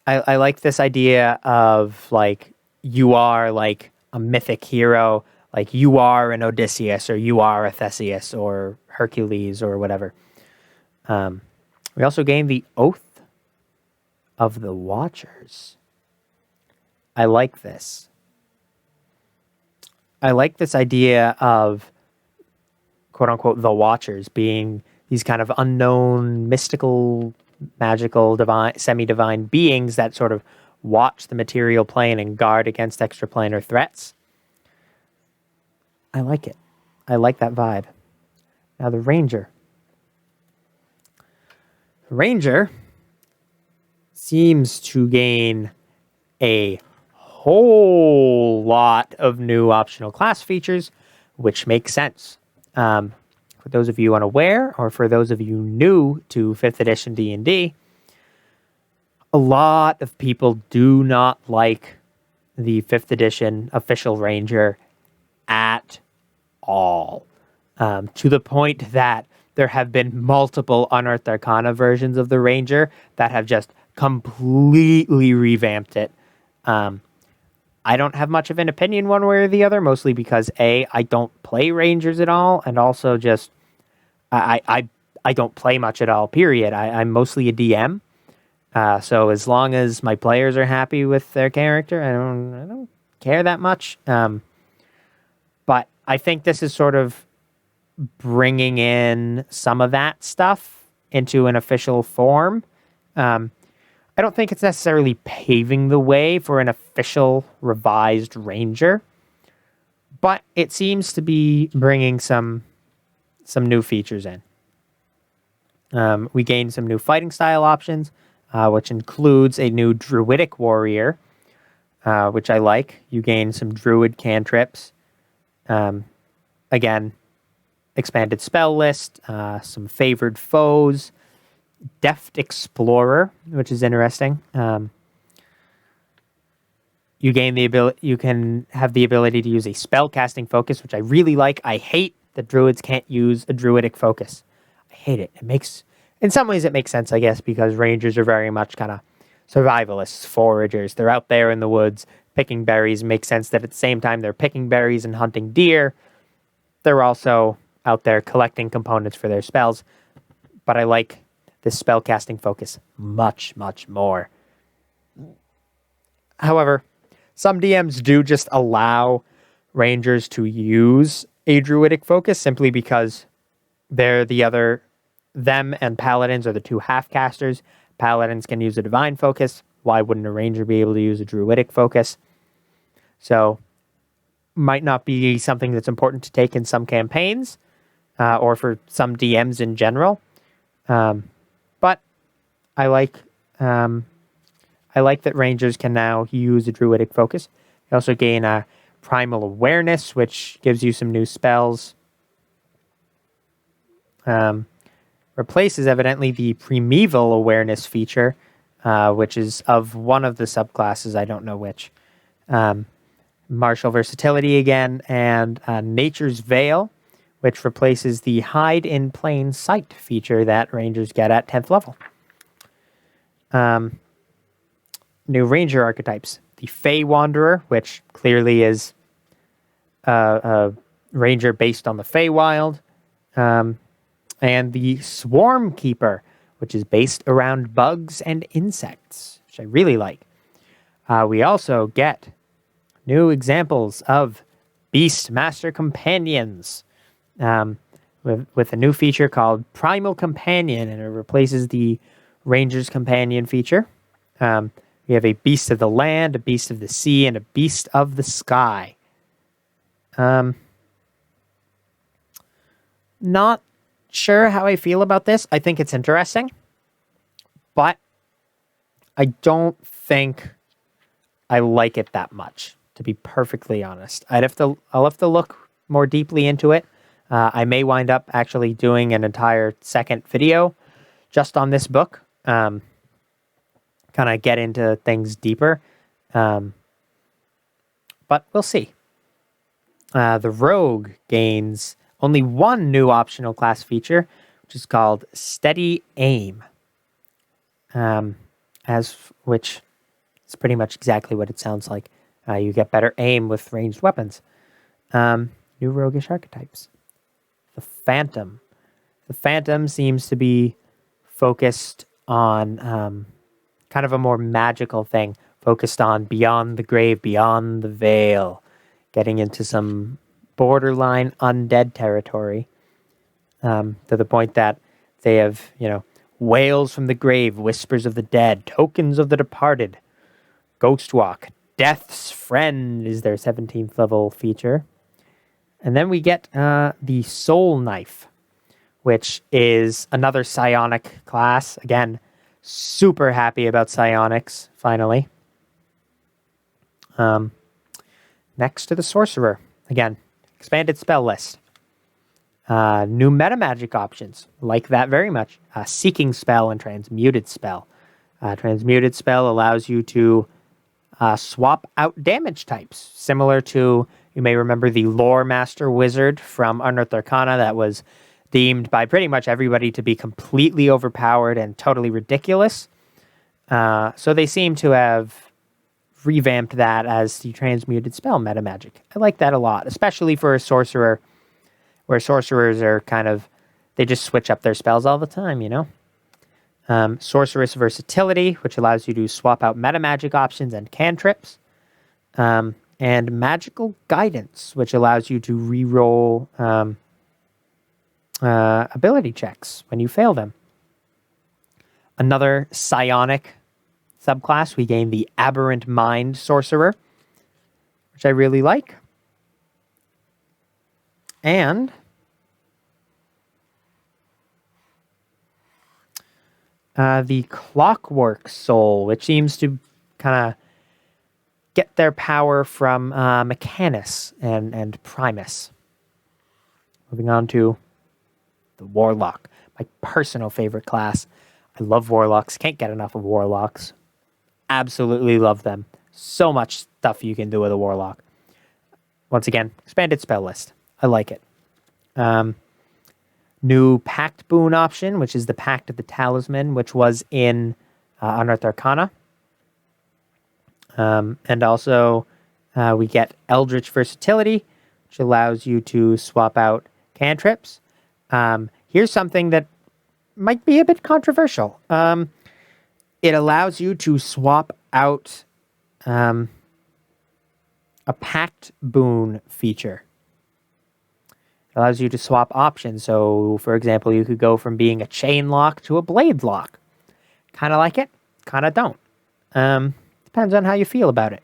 I like this idea of, like, you are, like, a mythic hero. Like, you are an Odysseus, or you are a Theseus, or Hercules, or whatever. We also gained the Oath of the Watchers. I like this. I like this idea of, quote-unquote, the Watchers being these kind of unknown, mystical, magical, divine, semi-divine beings that sort of watch the material plane and guard against extraplanar threats. I like it. I like that vibe. Now the Ranger. The Ranger seems to gain a whole lot of new optional class features, which makes sense. For those of you unaware, or for those of you new to 5th edition D&D, a lot of people do not like the 5th edition official Ranger at all. To the point that there have been multiple Unearthed Arcana versions of the Ranger that have just completely revamped it. I don't have much of an opinion one way or the other, mostly because A, I don't play Rangers at all, and also just I don't play much at all, period. I'm mostly a DM. So as long as my players are happy with their character, I don't care that much. But I think this is sort of bringing in some of that stuff into an official form. I don't think it's necessarily paving the way for an official revised Ranger, but it seems to be bringing some new features in. We gained some new fighting style options, which includes a new Druidic Warrior, which I like. You gain some Druid cantrips. Again, expanded spell list, some favored foes, Deft Explorer, which is interesting. You gain the ability. You can have the ability to use a spell casting focus, which I really like. I hate that druids can't use a druidic focus. I hate it. It makes, in some ways, it makes sense, I guess, because rangers are very much kind of survivalists, foragers. They're out there in the woods picking berries. It makes sense that at the same time they're picking berries and hunting deer, they're also out there collecting components for their spells. But I like this spell casting focus much, much more. However, some DMs do just allow rangers to use a druidic focus simply because they're them and paladins are the two half casters. Paladins can use a divine focus. Why wouldn't a ranger be able to use a druidic focus? So, might not be something that's important to take in some campaigns, or for some DMs in general. But I like that rangers can now use a druidic focus. You also gain a primal awareness, which gives you some new spells. Replaces evidently the primeval awareness feature, which is of one of the subclasses, I don't know which. Martial versatility again, and Nature's Veil, which replaces the hide in plain sight feature that rangers get at 10th level. New ranger archetypes. The Fey Wanderer, which clearly is a ranger based on the Feywild. And the Swarm Keeper, which is based around bugs and insects, which I really like. We also get new examples of Beastmaster Companions, with a new feature called Primal Companion, and it replaces the Ranger's Companion feature. We have a Beast of the Land, a Beast of the Sea, and a Beast of the Sky. Not sure how I feel about this. I think it's interesting, but I don't think I like it that much, to be perfectly honest. I'll have to look more deeply into it. I may wind up actually doing an entire second video just on this book. Kind of get into things deeper. But we'll see. The Rogue gains only one new optional class feature, which is called Steady Aim. Which is pretty much exactly what it sounds like. You get better aim with ranged weapons. New roguish archetypes. The Phantom. The Phantom seems to be focused on kind of a more magical thing, focused on beyond the grave, beyond the veil, getting into some borderline undead territory, to the point that they have, wails from the grave, whispers of the dead, tokens of the departed, ghost walk, death's friend is their 17th level feature. And then we get the Soul Knife, which is another psionic class. Again, super happy about psionics, finally. Next to the Sorcerer. Again, expanded spell list. New metamagic options. Like that very much. Seeking Spell and Transmuted Spell. Transmuted Spell allows you to swap out damage types. Similar to, you may remember the Lore Master Wizard from Unearthed Arcana that was deemed by pretty much everybody to be completely overpowered and totally ridiculous. So they seem to have revamped that as the Transmuted Spell metamagic. I like that a lot, especially for a sorcerer, where sorcerers are they just switch up their spells all the time, Sorceress Versatility, which allows you to swap out metamagic options and cantrips. And Magical Guidance, which allows you to reroll ability checks when you fail them. Another psionic subclass, we gain the Aberrant Mind Sorcerer, which I really like. And the Clockwork Soul, which seems to kind of get their power from Mechanus and Primus. Moving on to the Warlock, my personal favorite class. I love Warlocks. Can't get enough of Warlocks. Absolutely love them. So much stuff you can do with a Warlock. Once again, expanded spell list. I like it. New Pact Boon option, which is the Pact of the Talisman, which was in Unearthed Arcana. And also, we get Eldritch Versatility, which allows you to swap out cantrips. Here's something that might be a bit controversial. It allows you to swap out a Pact Boon feature. It allows you to swap options. So, for example, you could go from being a chain lock to a blade lock. Kind of like it, kind of don't. Depends on how you feel about it.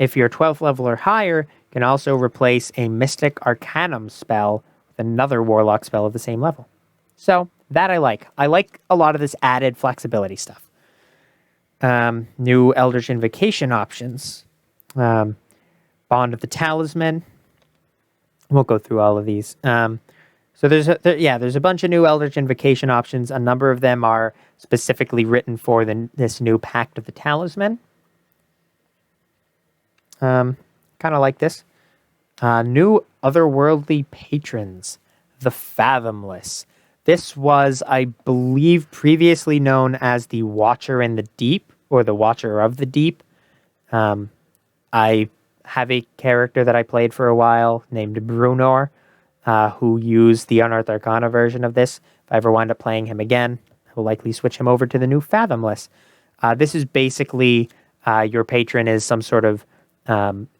If you're 12th level or higher, you can also replace a Mystic Arcanum spell with another Warlock spell of the same level. So, that I like. I like a lot of this added flexibility stuff. New Eldritch Invocation options. Bond of the Talisman. Won't go through all of these. So there's a bunch of new Eldritch Invocation options. A number of them are specifically written for this new Pact of the Talisman. Kind of like this. New Otherworldly Patrons, the Fathomless. This was, I believe, previously known as the Watcher in the Deep, or the Watcher of the Deep. I have a character that I played for a while named Brunor, who used the Unearthed Arcana version of this. If I ever wind up playing him again, I will likely switch him over to the new Fathomless. This is basically your patron is some sort of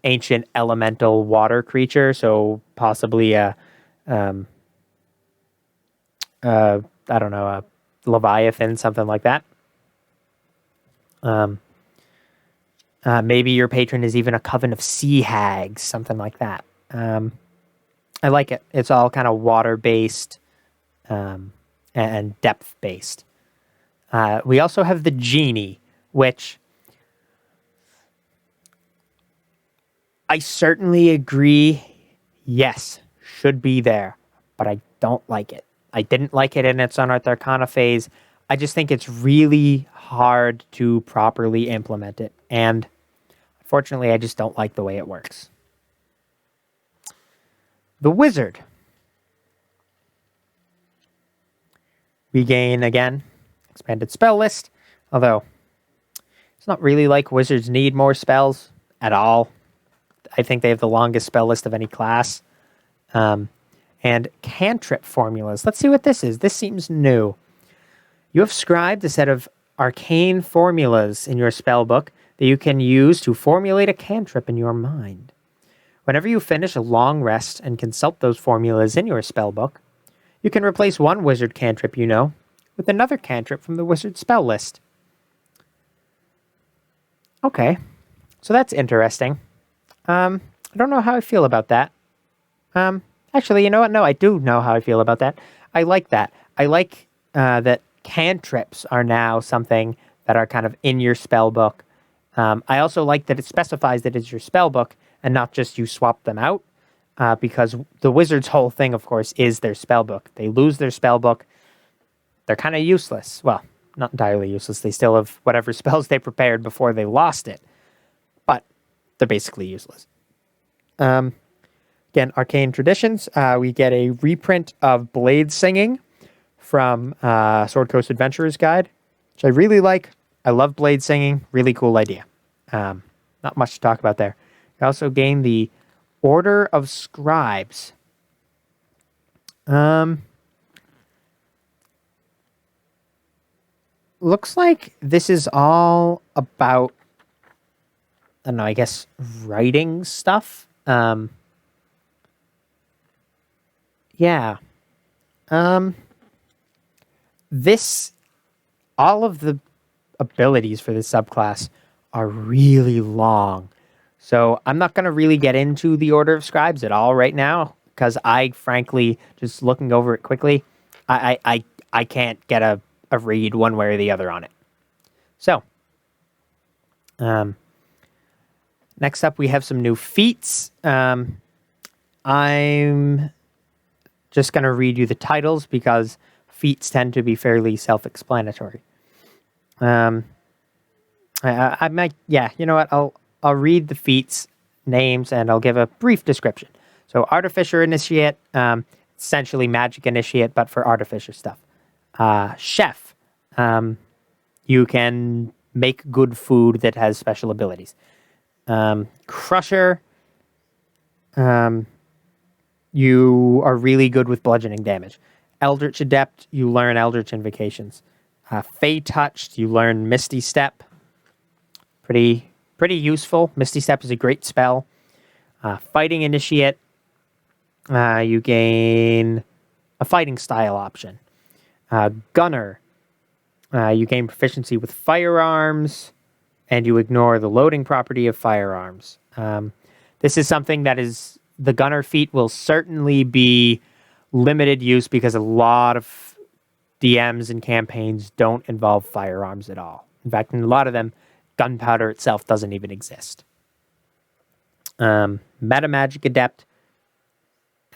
ancient elemental water creature, so possibly a Leviathan, something like that. Maybe your patron is even a coven of sea hags, something like that. I like it. It's all kind of water-based and depth-based. We also have the Genie, which I certainly agree, yes, should be there, but I don't like it. I didn't like it in its Unearthed Arcana phase. I just think it's really hard to properly implement it, and unfortunately, I just don't like the way it works. The Wizard. We gain, again, expanded spell list, although it's not really like Wizards need more spells at all. I think they have the longest spell list of any class. And cantrip formulas. Let's see what this is. This seems new. You have scribed a set of arcane formulas in your spell book that you can use to formulate a cantrip in your mind. Whenever you finish a long rest and consult those formulas in your spellbook, you can replace one wizard cantrip you know with another cantrip from the wizard spell list. Okay, so that's interesting. I don't know how I feel about that. Actually, you know what? No, I do know how I feel about that. I like that. I like that cantrips are now something that are kind of in your spellbook. I also like that it specifies that it's your spellbook and not just you swap them out, because the wizard's whole thing, of course, is their spellbook. They lose their spellbook, they're kind of useless. Well, not entirely useless. They still have whatever spells they prepared before they lost it, but they're basically useless. Again, Arcane Traditions. We get a reprint of Blade Singing from Sword Coast Adventurer's Guide, which I really like. I love Blade Singing. Really cool idea. Not much to talk about there. You also gain the Order of Scribes. Looks like this is all about, I don't know, I guess writing stuff. Yeah. All of the abilities for this subclass are really long. So I'm not going to really get into the Order of Scribes at all right now, because I, frankly, just looking over it quickly, I can't get a read one way or the other on it. So, next up we have some new feats. I'm just going to read you the titles because feats tend to be fairly self-explanatory. I might, yeah, you know what? I'll read the feats names and I'll give a brief description. So, Artificer Initiate, essentially Magic Initiate, but for Artificer stuff. Chef, you can make good food that has special abilities. Crusher, you are really good with bludgeoning damage. Eldritch Adept, you learn Eldritch Invocations. Fey Touched, you learn Misty Step. Pretty useful. Misty Step is a great spell. Fighting Initiate, you gain a fighting style option. Gunner, you gain proficiency with firearms, and you ignore the loading property of firearms. This is something that is, the Gunner feat will certainly be limited use because a lot of DMs and campaigns don't involve firearms at all. In fact, in a lot of them, gunpowder itself doesn't even exist. Metamagic Adept,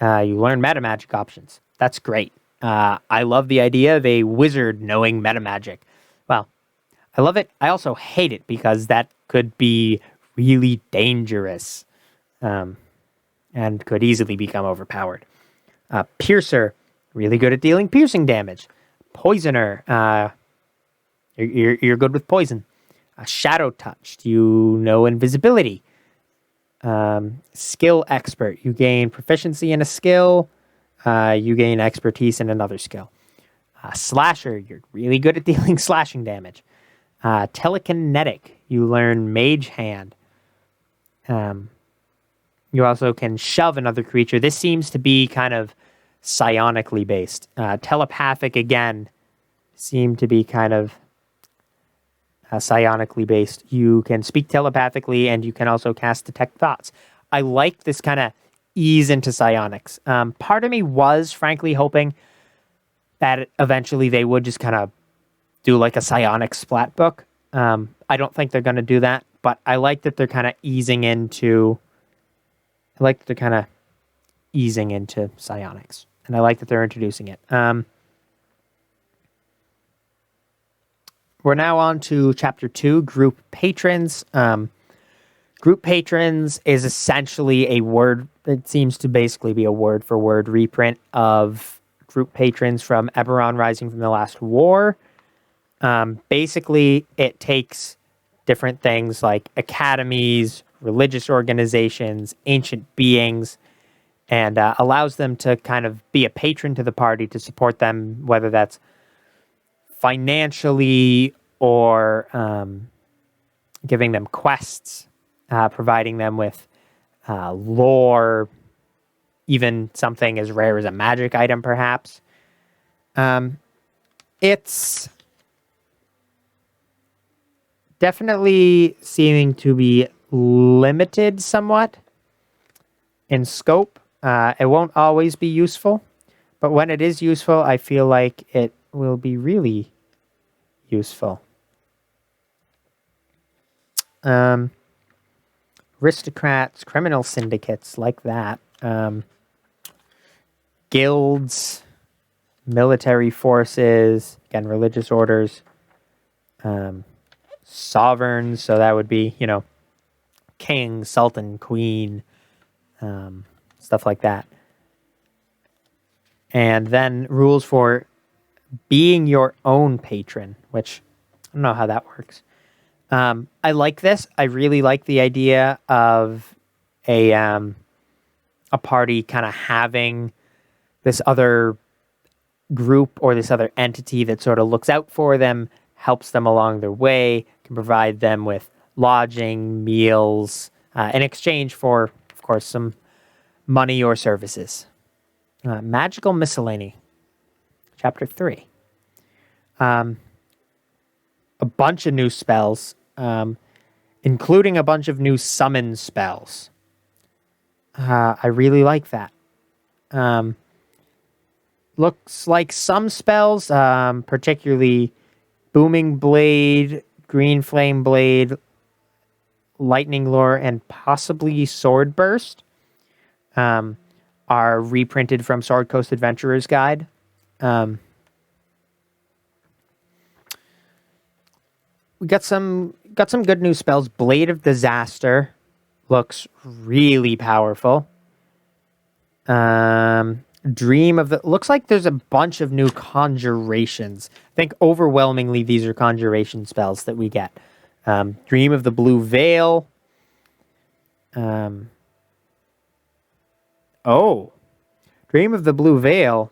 you learn metamagic options. That's great. I love the idea of a wizard knowing metamagic. Well, I love it. I also hate it because that could be really dangerous and could easily become overpowered. Piercer, really good at dealing piercing damage. Poisoner, you're good with poison. Shadow Touched, you know invisibility. Skill Expert, you gain proficiency in a skill. You gain expertise in another skill. Slasher, you're really good at dealing slashing damage. Telekinetic, you learn Mage Hand. You also can shove another creature. This seems to be kind of psionically based. Telepathic, again, seem to be kind of psionically based. You can speak telepathically, and you can also cast Detect Thoughts. I like this kind of ease into psionics. Part of me was, frankly, hoping that eventually they would just kind of do like a psionics splat book. I don't think they're going to do that, but I like that they're kind of easing into... I like that they're kind of easing into psionics, and I like that they're introducing it. We're now on to Chapter 2, Group Patrons. Group Patrons is essentially a word, it seems to basically be a word-for-word reprint of Group Patrons from Eberron Rising from the Last War. Basically, it takes different things like academies, religious organizations, ancient beings, and allows them to kind of be a patron to the party to support them, whether that's financially or giving them quests, providing them with lore, even something as rare as a magic item, perhaps. It's definitely seeming to be limited somewhat in scope. It won't always be useful, but when it is useful, I feel like it will be really useful. Aristocrats, criminal syndicates, like that. Guilds, military forces, again, religious orders. Sovereigns, so that would be, king, sultan, queen, stuff like that. And then rules for being your own patron, which I don't know how that works. I like this. I really like the idea of a party kind of having this other group or this other entity that sort of looks out for them, helps them along their way, can provide them with lodging, meals, in exchange for, of course, some money or services. Magical Miscellany, Chapter 3. A bunch of new spells, including a bunch of new summon spells. I really like that. Looks like some spells, particularly Booming Blade, Green Flame Blade, Lightning Lure, and possibly Sword Burst, are reprinted from Sword Coast Adventurer's Guide. We got some got some good new spells. Blade of Disaster looks really powerful. Dream of the... Looks like there's a bunch of new conjurations. I think overwhelmingly these are conjuration spells that we get. Dream of the Blue Veil. Dream of the Blue Veil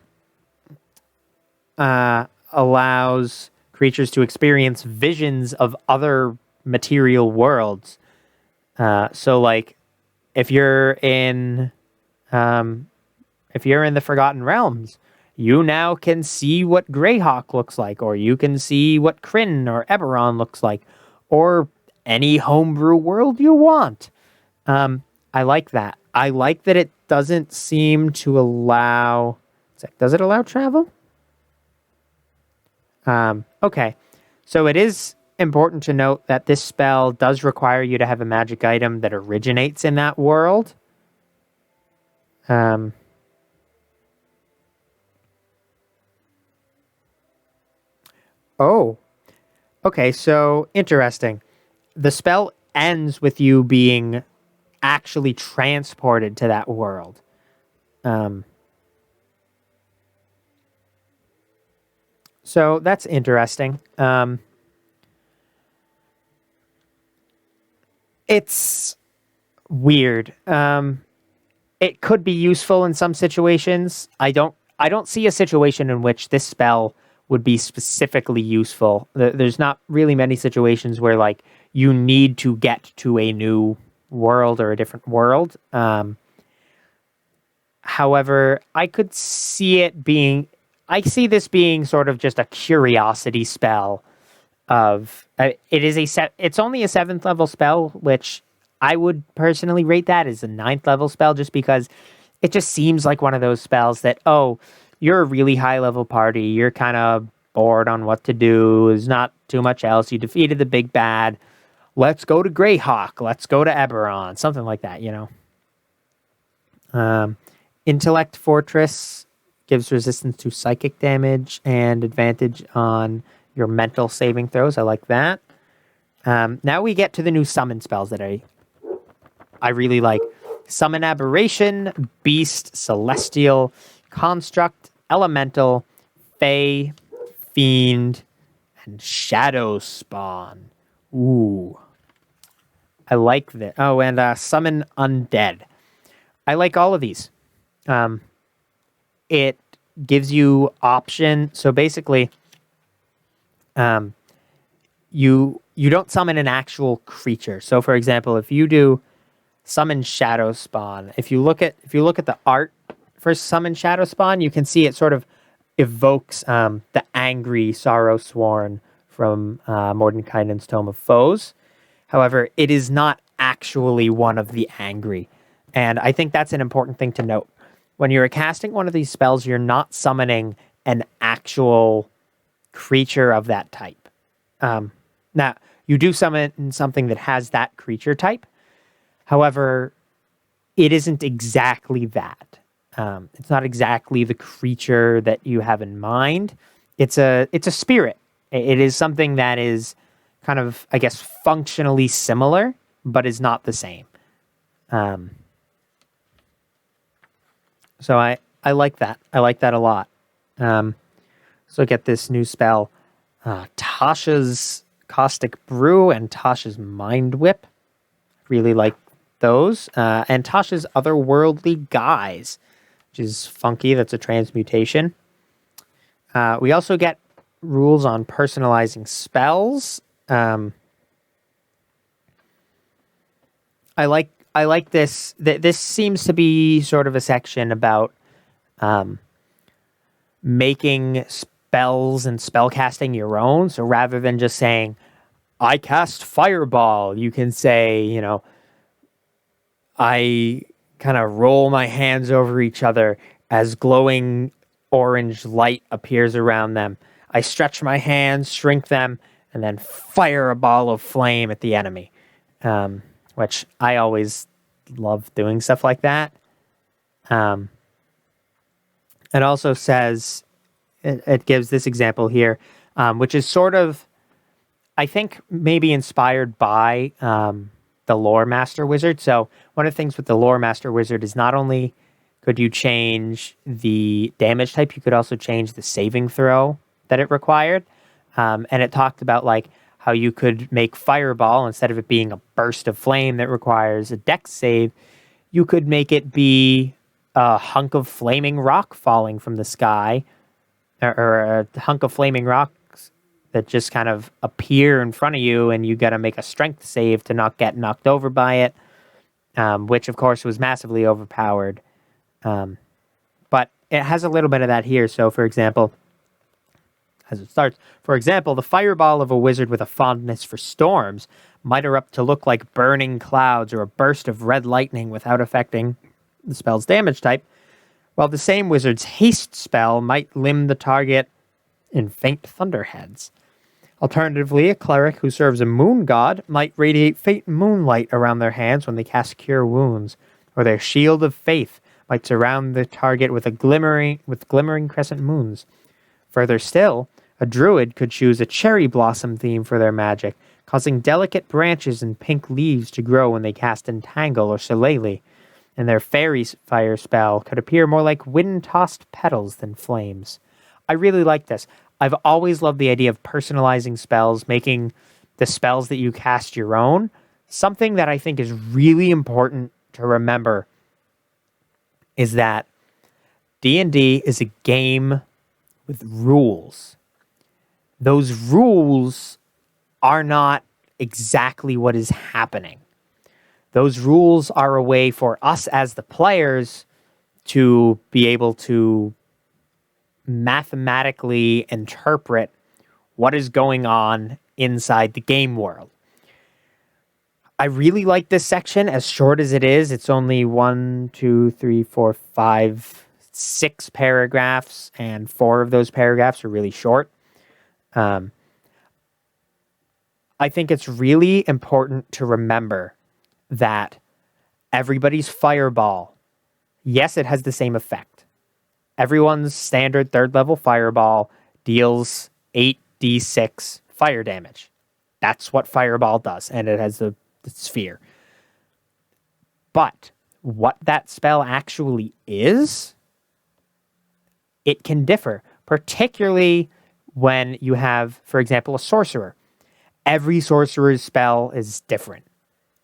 allows creatures to experience visions of other material worlds. So, like, if you're in the Forgotten Realms, you now can see what Greyhawk looks like, or you can see what Kryn or Eberron looks like, or any homebrew world you want. I like that. I like that it doesn't seem to allow... Does it allow travel? Okay. So it is important to note that this spell does require you to have a magic item that originates in that world. Oh. Okay, so interesting. The spell ends with you being actually transported to that world. So that's interesting. It's weird. It could be useful in some situations. I don't see a situation in which this spell would be specifically useful. There's not really many situations where, like, you need to get to a new world or a different world. However, I see this being sort of just a curiosity spell of, it's only a 7th level spell, which I would personally rate that as a 9th level spell, just because it just seems like one of those spells that, oh, you're a really high level party, you're kind of bored on what to do, there's not too much else, you defeated the big bad, let's go to Greyhawk, let's go to Eberron, something like that, you know. Intellect Fortress gives resistance to psychic damage and advantage on your mental saving throws. I like that. Now we get to the new summon spells that I really like. Summon Aberration, Beast, Celestial, Construct, Elemental, Fey, Fiend, and Shadow Spawn. Ooh. I like that. Oh, and Summon Undead. I like all of these. It gives you option. So basically, you don't summon an actual creature. So for example, if you do Summon Shadow Spawn, if you look at the art for Summon Shadow Spawn, you can see it sort of evokes the angry Sorrow Sworn from Mordenkainen's Tome of Foes. However, it is not actually one of the angry. And I think that's an important thing to note. When you're casting one of these spells, you're not summoning an actual creature of that type. Now, you do summon something that has that creature type. However, it isn't exactly that. It's not exactly the creature that you have in mind. It's a spirit. It is something that is kind of, I guess, functionally similar, but is not the same. So I like that. I like that a lot. So get this new spell, Tasha's Caustic Brew and Tasha's Mind Whip. Really like those. And Tasha's Otherworldly Guise, which is funky. That's a transmutation. We also get rules on personalizing spells. I like this. This seems to be sort of a section about making spells and spellcasting your own. So rather than just saying, I cast Fireball, you can say, you know, I kind of roll my hands over each other as glowing orange light appears around them. I stretch my hands, shrink them, and then fire a ball of flame at the enemy. Which I always love doing stuff like that. It also says, it gives this example here, which is sort of I think maybe inspired by the Lore Master Wizard. So one of the things with the Lore Master Wizard is not only could you change the damage type, you could also change the saving throw that it required. And it talked about like how you could make Fireball, instead of it being a burst of flame that requires a dex save, you could make it be a hunk of flaming rock falling from the sky, or a hunk of flaming rocks that just kind of appear in front of you, and you got to make a strength save to not get knocked over by it, which of course was massively overpowered. But it has a little bit of that here. So, for example, as it starts, for example, the fireball of a wizard with a fondness for storms might erupt to look like burning clouds or a burst of red lightning without affecting the spell's damage type, while the same wizard's haste spell might limn the target in faint thunderheads. Alternatively, a cleric who serves a moon god might radiate faint moonlight around their hands when they cast Cure Wounds, or their shield of faith might surround the target with glimmering crescent moons. Further still, a druid could choose a cherry blossom theme for their magic, causing delicate branches and pink leaves to grow when they cast Entangle or Shillelagh, and their fairy fire spell could appear more like wind-tossed petals than flames. I really like this. I've always loved the idea of personalizing spells, making the spells that you cast your own. Something that I think is really important to remember is that D&D is a game with rules. Those rules are not exactly what is happening. Those rules are a way for us as the players to be able to mathematically interpret what is going on inside the game world. I really like this section, as short as it is. It's only 6 paragraphs, and 4 of those paragraphs are really short. I think it's really important to remember that everybody's fireball, yes, it has the same effect. Everyone's standard 3rd level fireball deals 8d6 fire damage. That's what fireball does, and it has the sphere. But what that spell actually is, it can differ, particularly when you have, for example, a sorcerer. Every sorcerer's spell is different.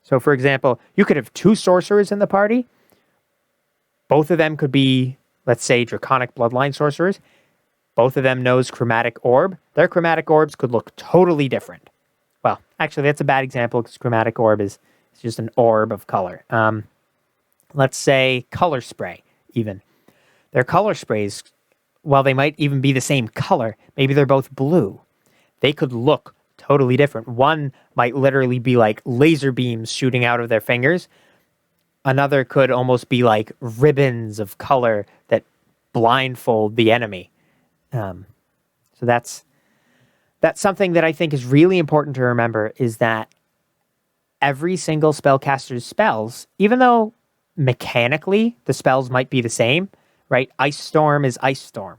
So, for example, you could have 2 sorcerers in the party. Both of them could be, let's say, Draconic Bloodline sorcerers. Both of them knows Chromatic Orb. Their Chromatic Orbs could look totally different. Well, actually, that's a bad example because Chromatic Orb is just an orb of color. Let's say Color Spray, even. Their color sprays, while they might even be the same color, maybe they're both blue. They could look totally different. One might literally be like laser beams shooting out of their fingers. Another could almost be like ribbons of color that blindfold the enemy. So that's something that I think is really important to remember, is that every single spellcaster's spells, even though mechanically the spells might be the same, right? Ice Storm is Ice Storm.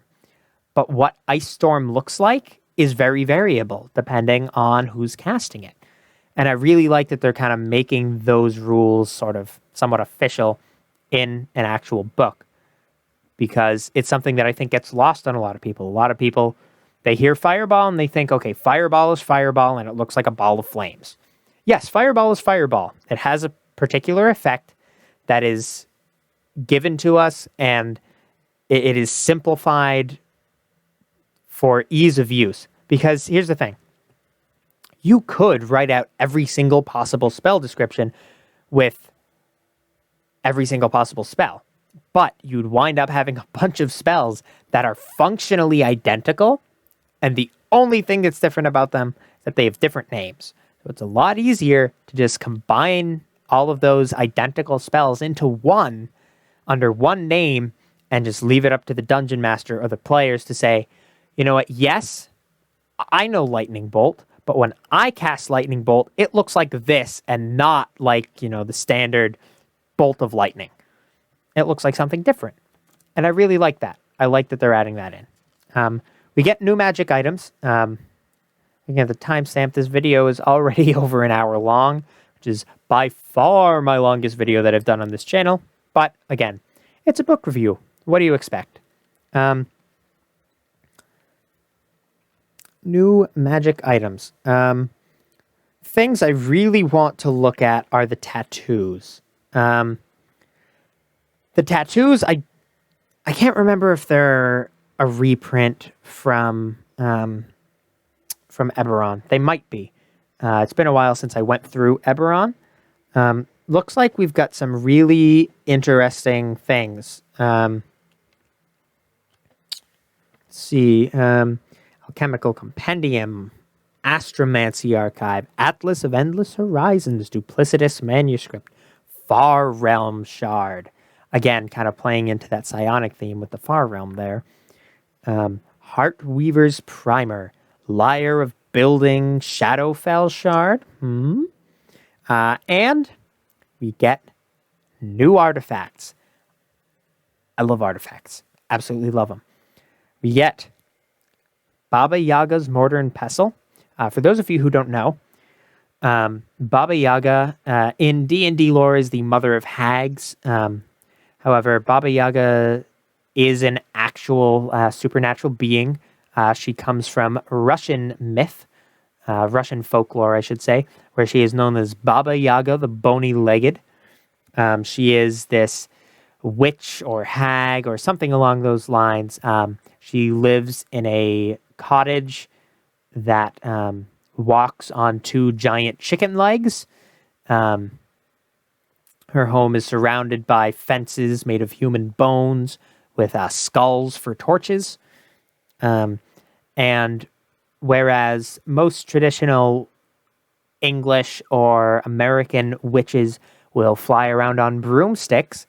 But what Ice Storm looks like is very variable depending on who's casting it. And I really like that they're kind of making those rules sort of somewhat official in an actual book, because it's something that I think gets lost on a lot of people. A lot of people, they hear Fireball and they think, okay, Fireball is Fireball and it looks like a ball of flames. Yes, Fireball is Fireball. It has a particular effect that is given to us, and it is simplified for ease of use. Because here's the thing. You could write out every single possible spell description with every single possible spell, but you'd wind up having a bunch of spells that are functionally identical, and the only thing that's different about them is that they have different names. So it's a lot easier to just combine all of those identical spells into one under one name and just leave it up to the dungeon master or the players to say, you know what, yes, I know Lightning Bolt, but when I cast Lightning Bolt, it looks like this and not like, the standard bolt of lightning. It looks like something different. And I really like that. I like that they're adding that in. We get new magic items. Again, the timestamp, this video is already over an hour long, which is by far my longest video that I've done on this channel. But again, it's a book review. What do you expect? New magic items. Things I really want to look at are the tattoos. The tattoos, I can't remember if they're a reprint from Eberron. They might be. It's been a while since I went through Eberron. Looks like we've got some really interesting things. Let's see. Alchemical Compendium, Astromancy Archive, Atlas of Endless Horizons, Duplicitous Manuscript, Far Realm Shard. Again, kind of playing into that psionic theme with the Far Realm there. Heartweaver's Primer, Lyre of Building, Shadowfell Shard. And we get new artifacts. I love artifacts. Absolutely love them. We get Baba Yaga's Mortar and Pestle. For those of you who don't know, Baba Yaga in D&D lore is the mother of hags. However, Baba Yaga is an actual supernatural being. She comes from Russian myth, Russian folklore, I should say, where she is known as Baba Yaga, the bony-legged. She is this witch or hag or something along those lines. She lives in a cottage that walks on two giant chicken legs. Her home is surrounded by fences made of human bones with skulls for torches. And whereas most traditional English or American witches will fly around on broomsticks,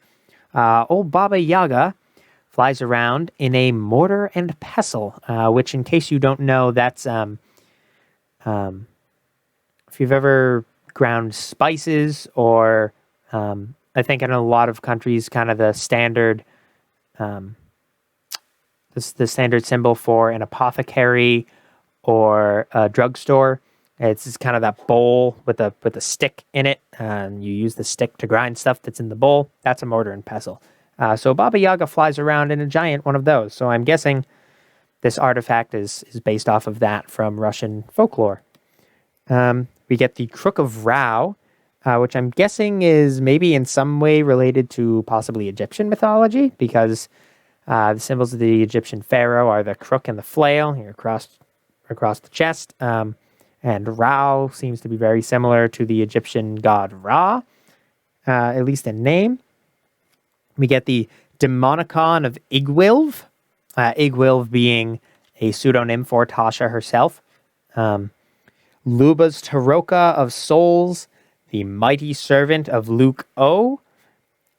old Baba Yaga flies around in a mortar and pestle, which, in case you don't know, that's if you've ever ground spices, or I think in a lot of countries, kind of the standard the standard symbol for an apothecary or a drugstore. It's kind of that bowl with a stick in it, and you use the stick to grind stuff that's in the bowl. That's a mortar and pestle. So Baba Yaga flies around in a giant one of those. So I'm guessing this artifact is based off of that from Russian folklore. We get the Crook of Rao, which I'm guessing is maybe in some way related to possibly Egyptian mythology, because the symbols of the Egyptian pharaoh are the crook and the flail here across the chest. And Rao seems to be very similar to the Egyptian god Ra, at least in name. We get the Demonicon of Igwilv, Igwilv being a pseudonym for Tasha herself. Luba's Taroka of Souls, the Mighty Servant of Luke O,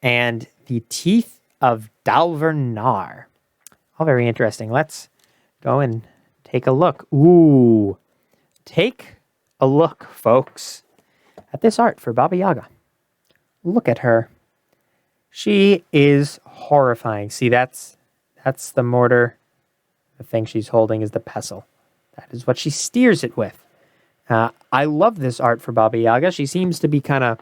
and the Teeth of Dalvernar. All very interesting. Let's go and take a look. Ooh. Take a look, folks, at this art for Baba Yaga. Look at her. She is horrifying. See, that's the mortar. The thing she's holding is the pestle. That is what she steers it with. I love this art for Baba Yaga. She seems to be kind of...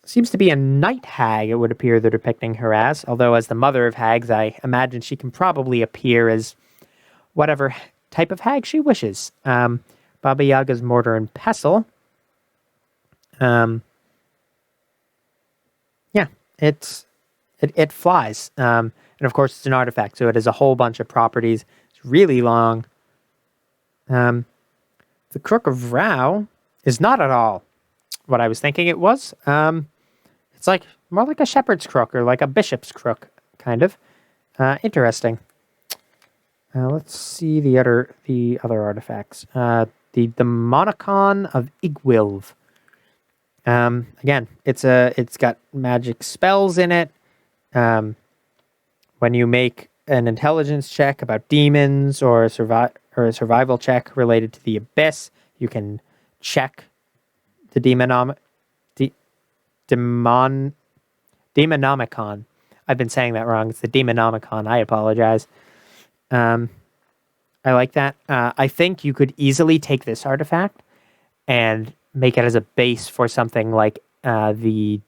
seems to be a night hag, it would appear they're depicting her as. Although as the mother of hags, I imagine she can probably appear as whatever type of hag she wishes. Baba Yaga's Mortar and Pestle. Yeah, it flies. And of course, it's an artifact, so it has a whole bunch of properties. It's really long. The Crook of Rao is not at all what I was thinking it was. It's like more like a shepherd's crook or like a bishop's crook, kind of. Interesting. Let's see the other artifacts. The Demonicon of Igwilv. Again, it's got magic spells in it. When you make an intelligence check about demons or a survival check related to the abyss, you can check the Demonomicon. I've been saying that wrong. It's the Demonomicon. I apologize. I like that. I think you could easily take this artifact and make it as a base for something like the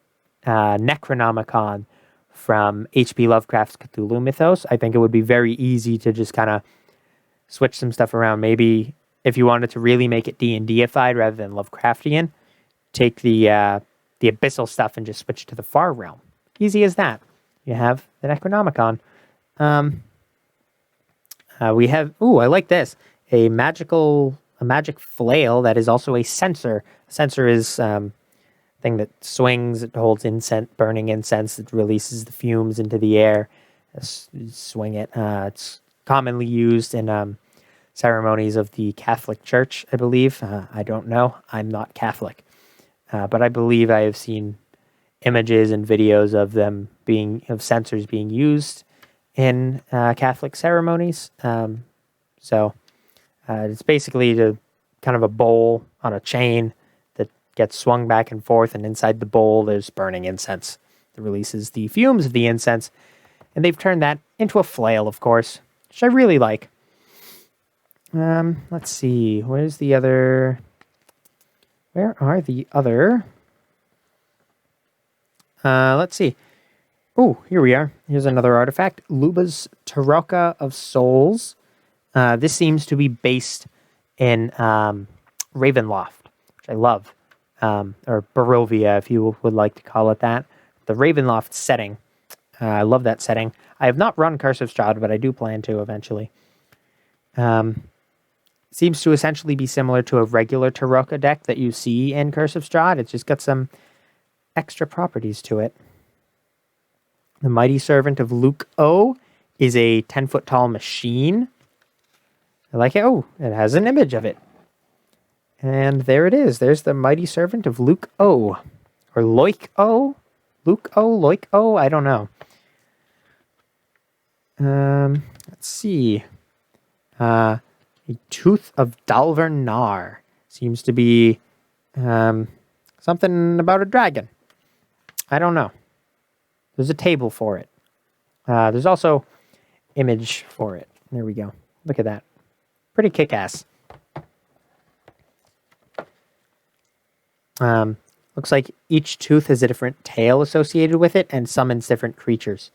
Necronomicon from H.P. Lovecraft's Cthulhu Mythos. I think it would be very easy to just kind of switch some stuff around. Maybe if you wanted to really make it D&D-ified rather than Lovecraftian, take the abyssal stuff and just switch to the far realm. Easy as that. You have the Necronomicon. We have, I like this, a magic flail that is also a censer. A censer is thing that swings. It holds incense, burning incense. It releases the fumes into the air. Swing it. It's commonly used in ceremonies of the Catholic Church, I believe. I don't know. I'm not Catholic. But I believe I have seen images and videos of censers being used in Catholic ceremonies. So it's basically kind of a bowl on a chain that gets swung back and forth, and inside the bowl there's burning incense that releases the fumes of the incense. And they've turned that into a flail, of course, which I really like. Let's see. Where are the other? Let's see. Oh, here we are. Here's another artifact. Luba's Taroka of Souls. This seems to be based in Ravenloft, which I love. Or Barovia, if you would like to call it that. The Ravenloft setting. I love that setting. I have not run Curse of Strahd, but I do plan to eventually. Seems to essentially be similar to a regular Taroka deck that you see in Curse of Strahd. It's just got some extra properties to it. The Mighty Servant of Luke O is a 10-foot tall machine. I like it. Oh, it has an image of it. And there it is. There's the Mighty Servant of Luke O. Or Loik O? Luke O? Loik O? I don't know. Let's see. A Tooth of Dalver Nar. Seems to be something about a dragon. I don't know. There's a table for it. There's also image for it. There we go. Look at that. Pretty kick-ass. Looks like each tooth has a different tail associated with it and summons different creatures.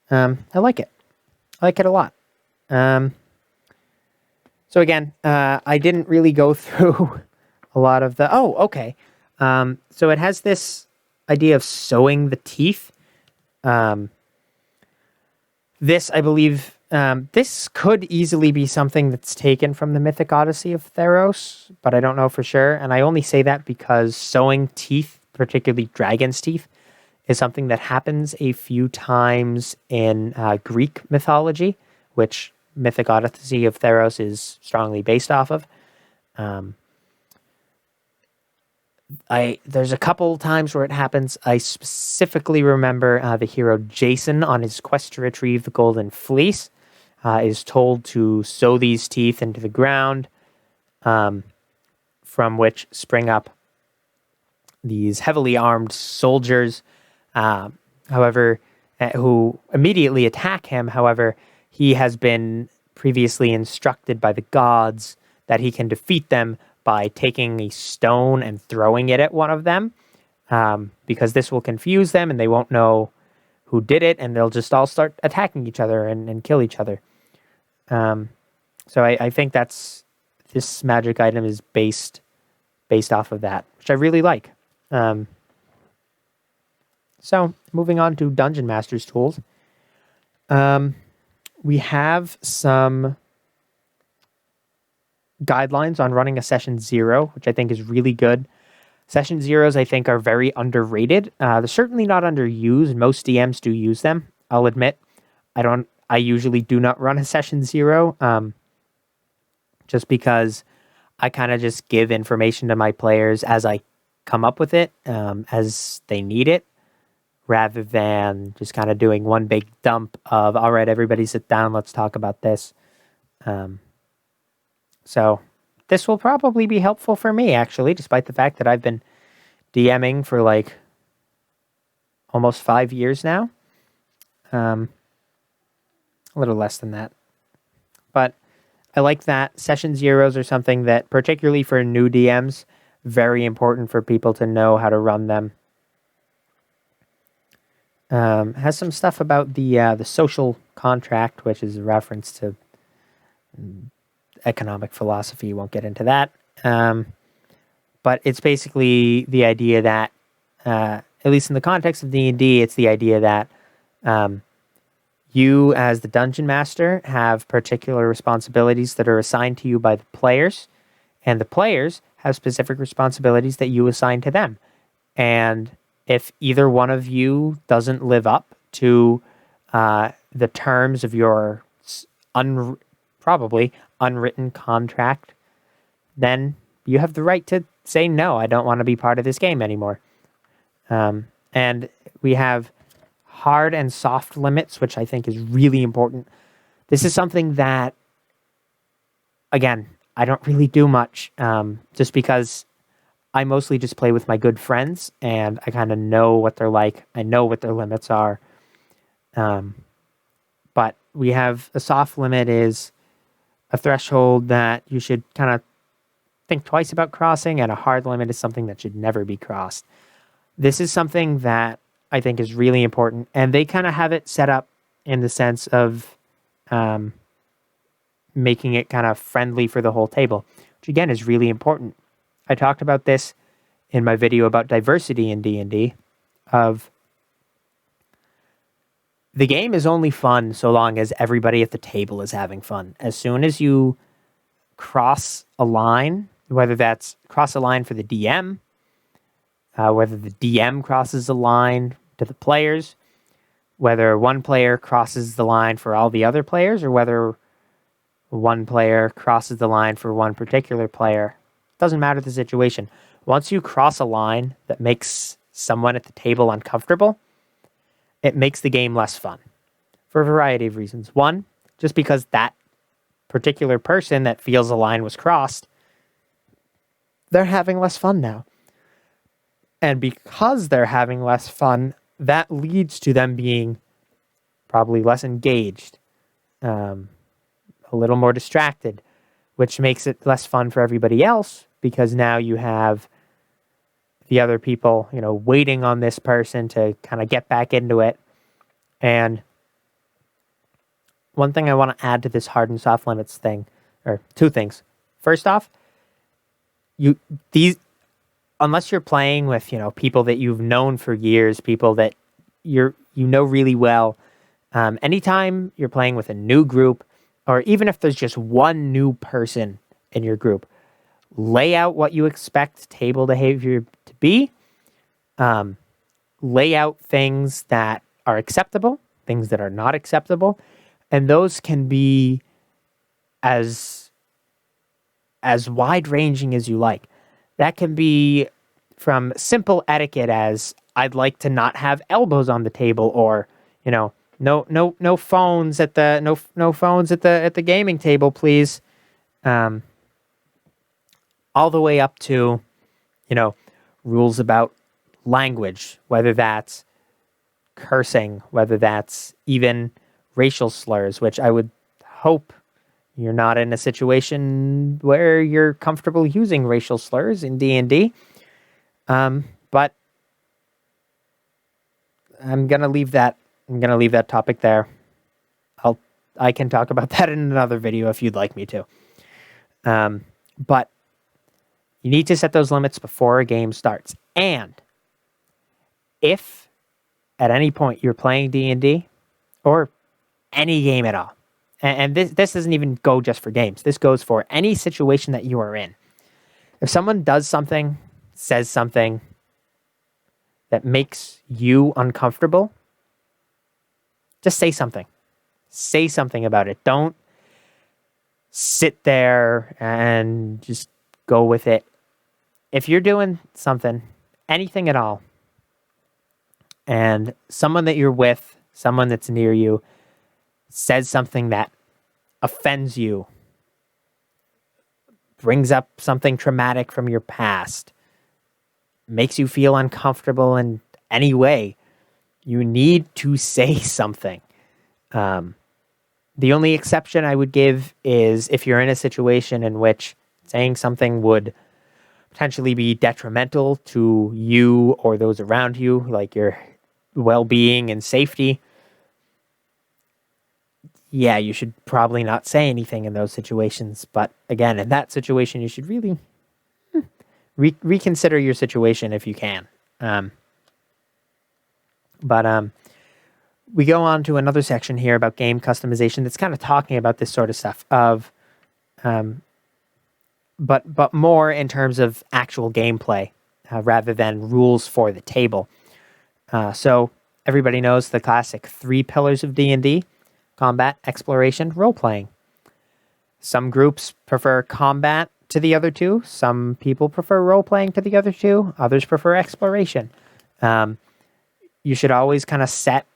I like it. I like it a lot. So again, I didn't really go through a lot of the... Oh, okay. So it has this idea of sewing the teeth. This, I believe, this could easily be something that's taken from the Mythic Odyssey of Theros, but I don't know for sure. And I only say that because sewing teeth, particularly dragon's teeth, is something that happens a few times in Greek mythology, which Mythic Odyssey of Theros is strongly based off of. There's a couple times where it happens. I specifically remember the hero Jason on his quest to retrieve the Golden Fleece is told to sew these teeth into the ground, from which spring up these heavily armed soldiers, however, who immediately attack him. However, he has been previously instructed by the gods that he can defeat them by taking a stone and throwing it at one of them, because this will confuse them and they won't know who did it, and they'll just all start attacking each other and kill each other. So I think this magic item is based off of that, which I really like. So moving on to Dungeon Master's tools. We have some guidelines on running a Session 0, which I think is really good. Session 0s, I think, are very underrated. They're certainly not underused. Most DMs do use them. I'll admit, I usually do not run a Session 0, just because I kind of just give information to my players as I come up with it, as they need it, rather than just kind of doing one big dump of, all right, everybody sit down, let's talk about this. So this will probably be helpful for me, actually, despite the fact that I've been DMing for like almost 5 years now. A little less than that. But I like that session zeros are something that, particularly for new DMs, very important for people to know how to run them. Has some stuff about the social contract, which is a reference to economic philosophy. Won't get into that. But it's basically the idea that, at least in the context of D&D, it's the idea that you, as the dungeon master, have particular responsibilities that are assigned to you by the players, and the players have specific responsibilities that you assign to them. And if either one of you doesn't live up to the terms of your probably unwritten contract, then you have the right to say, no, I don't want to be part of this game anymore. And we have hard and soft limits, which I think is really important. This is something that, again, I don't really do much, just because I mostly just play with my good friends, and I kind of know what they're like. I know what their limits are. But we have a soft limit is a threshold that you should kind of think twice about crossing, and a hard limit is something that should never be crossed. This is something that I think is really important, and they kind of have it set up in the sense of making it kind of friendly for the whole table, which again is really important. I talked about this in my video about diversity in D&D, of the game is only fun so long as everybody at the table is having fun. As soon as you cross a line, whether that's cross a line for the DM, whether the DM crosses a line to the players, whether one player crosses the line for all the other players, or whether one player crosses the line for one particular player, doesn't matter the situation. Once you cross a line that makes someone at the table uncomfortable, it makes the game less fun for a variety of reasons. One, just because that particular person that feels a line was crossed, they're having less fun now. And because they're having less fun, that leads to them being probably less engaged, a little more distracted, which makes it less fun for everybody else, because now you have the other people, waiting on this person to kind of get back into it. And one thing I want to add to this hard and soft limits thing, or two things. First off, unless you're playing with, people that you've known for years, people that you know really well, anytime you're playing with a new group, or even if there's just one new person in your group, lay out what you expect table behavior to be. Lay out things that are acceptable, things that are not acceptable, and those can be as wide-ranging as you like. That can be from simple etiquette as, I'd like to not have elbows on the table, or no phones at the gaming table, please. All the way up to, rules about language, whether that's cursing, whether that's even racial slurs, which I would hope you're not in a situation where you're comfortable using racial slurs in D&D. But I'm going to leave that topic there. I can talk about that in another video if you'd like me to. But you need to set those limits before a game starts. And if at any point you're playing D&D, or any game at all, and this doesn't even go just for games, this goes for any situation that you are in. If someone does something, says something that makes you uncomfortable, just say something. Say something about it. Don't sit there and just go with it. If you're doing something, anything at all, and someone that you're with, someone that's near you, says something that offends you, brings up something traumatic from your past, makes you feel uncomfortable in any way, you need to say something. The only exception I would give is if you're in a situation in which saying something would potentially be detrimental to you or those around you, like your well-being and safety. Yeah, you should probably not say anything in those situations. But again, in that situation, you should really reconsider your situation if you can. But we go on to another section here about game customization that's kind of talking about this sort of stuff but more in terms of actual gameplay rather than rules for the table. So everybody knows the classic 3 pillars of D&D: combat, exploration, role-playing. Some groups prefer combat to the other 2. Some people prefer role-playing to the other 2. Others prefer exploration. You should always kind of set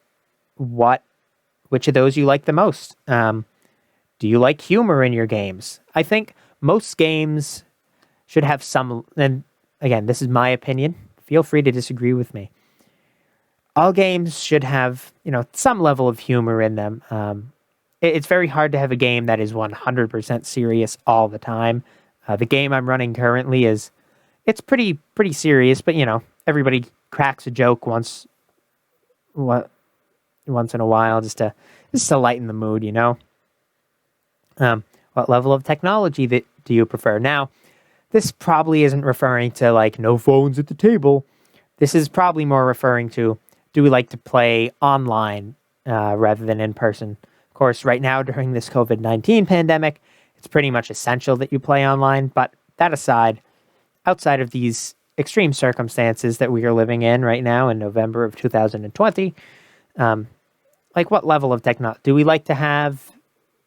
which of those you like the most. Do you like humor in your games? I think most games should have some, and again, this is my opinion. Feel free to disagree with me. All games should have, some level of humor in them. It's very hard to have a game that is 100% serious all the time. The game I'm running currently it's pretty serious, but everybody cracks a joke once in a while just to lighten the mood. What level of technology do you prefer? Now, this probably isn't referring to like no phones at the table. This is probably more referring to, do we like to play online rather than in person? Of course, right now during this COVID-19 pandemic, it's pretty much essential that you play online. But that aside, outside of these extreme circumstances that we are living in right now in November of 2020, like what level of technology? Do we like to have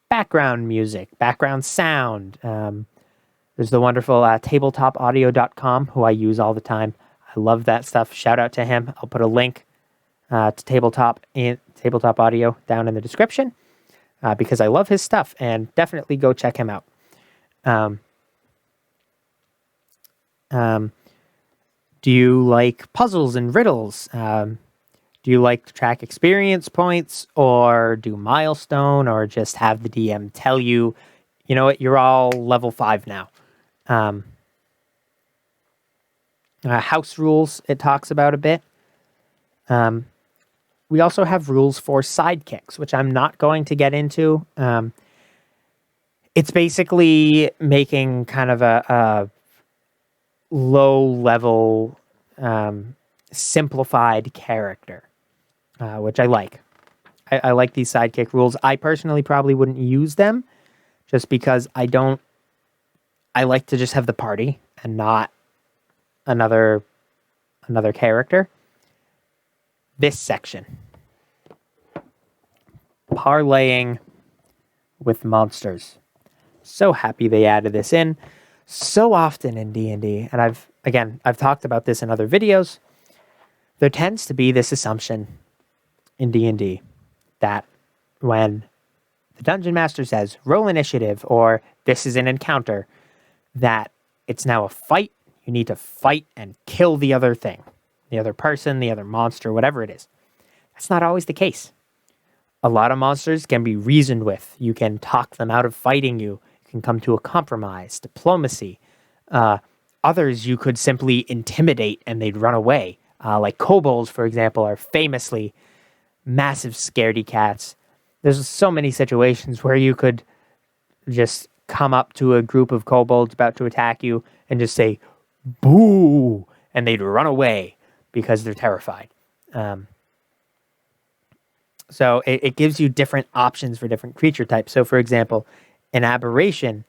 background music, background sound? There's the wonderful tabletopaudio.com, who I use all the time. I love that stuff. Shout out to him. I'll put a link to Tabletop Audio down in the description because I love his stuff, and definitely go check him out. Do you like puzzles and riddles? Do you like to track experience points, or do milestone, or just have the DM tell you, you know what, you're all level 5 now? House rules, it talks about a bit. We also have rules for sidekicks, which I'm not going to get into. It's basically making kind of a low-level, simplified character, which I like. I like these sidekick rules. I personally probably wouldn't use them just because I like to just have the party and not another character. This section. Parlaying with monsters. So happy they added this in. So often in D&D, and I've talked about this in other videos, there tends to be this assumption in D&D that when the dungeon master says roll initiative or this is an encounter, that it's now a fight. You need to fight and kill the other thing, the other person, the other monster, whatever it is. That's not always the case. A lot of monsters can be reasoned with. You can talk them out of fighting you. You can come to a compromise, diplomacy. Others you could simply intimidate and they'd run away. Like kobolds, for example, are famously massive scaredy cats. There's so many situations where you could just come up to a group of kobolds about to attack you and just say, boo, and they'd run away because they're terrified. So it gives you different options for different creature types. So, for example, an aberration,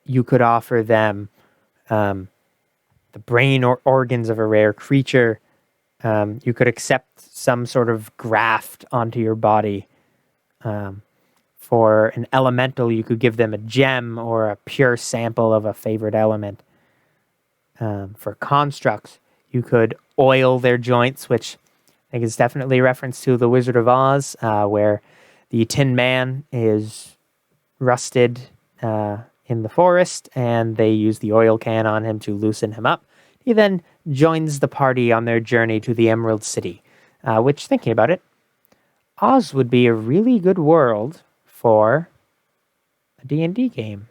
you could offer them the brain or organs of a rare creature. You could accept some sort of graft onto your body. For an elemental, you could give them a gem or a pure sample of a favorite element. For constructs, you could oil their joints, which I think is definitely a reference to The Wizard of Oz, where the Tin Man is rusted in the forest, and they use the oil can on him to loosen him up. He then joins the party on their journey to the Emerald City, which, thinking about it, Oz would be a really good world for a D&D game.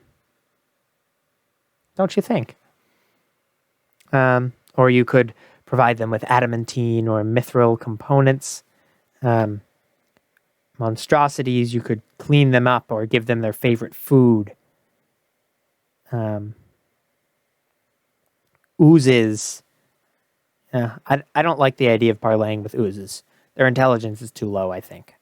Don't you think? Or you could provide them with adamantine or mithril components. Monstrosities, you could clean them up or give them their favorite food. Oozes. I don't like the idea of parlaying with oozes. Their intelligence is too low, I think.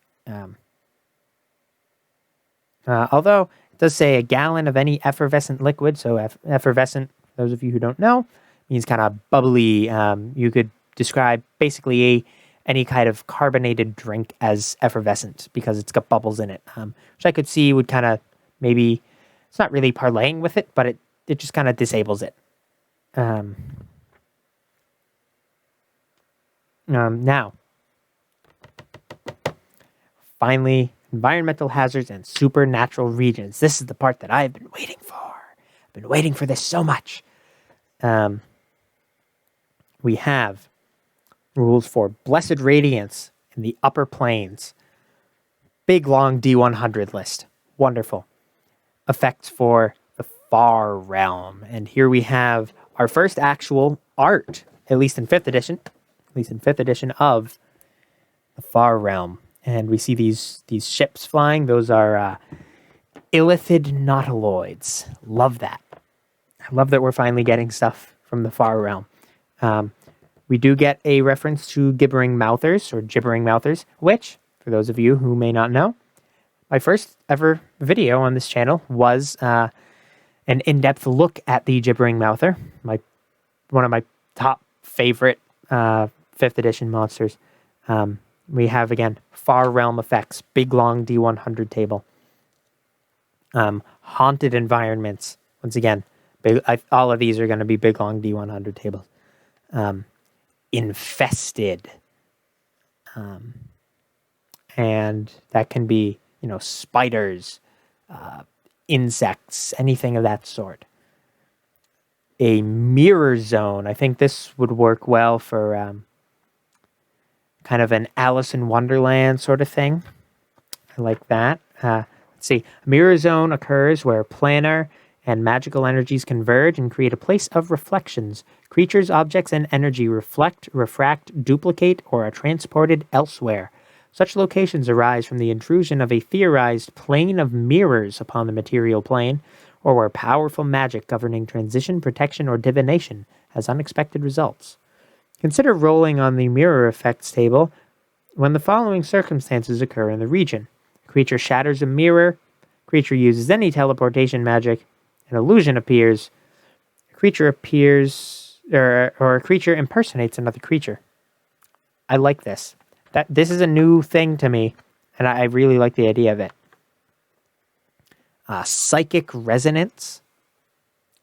Although it does say a gallon of any effervescent liquid. So effervescent, those of you who don't know, means kind of bubbly. You could describe basically any kind of carbonated drink as effervescent because it's got bubbles in it, which I could see would kind of maybe, it's not really parlaying with it, but it just kind of disables it. Now, finally, environmental hazards and supernatural regions. This is the part that I've been waiting for. I've been waiting for this so much. We have rules for Blessed Radiance in the upper planes. Big, long D100 list. Wonderful. Effects for the Far Realm. And here we have our first actual art, at least in 5th edition of the Far Realm. And we see these ships flying. Those are illithid nautiloids. Love that. I love that we're finally getting stuff from the Far Realm. We do get a reference to gibbering mouthers, which, for those of you who may not know, my first ever video on this channel was an in-depth look at the gibbering mouther, one of my top favorite 5th edition monsters. We have, again, Far Realm effects, big, long D100 table. Haunted environments, once again, all of these are going to be big, long D100 tables. Infested. And that can be, spiders, insects, anything of that sort. A mirror zone. I think this would work well for kind of an Alice in Wonderland sort of thing. I like that. Let's see. A mirror zone occurs where planar and magical energies converge and create a place of reflections. Creatures, objects, and energy reflect, refract, duplicate, or are transported elsewhere. Such locations arise from the intrusion of a theorized plane of mirrors upon the material plane, or where powerful magic governing transition, protection, or divination has unexpected results. Consider rolling on the mirror effects table when the following circumstances occur in the region. A creature shatters a mirror, creature uses any teleportation magic, an illusion appears, a creature appears, or a creature impersonates another creature. I like this. This is a new thing to me, and I really like the idea of it. Psychic resonance.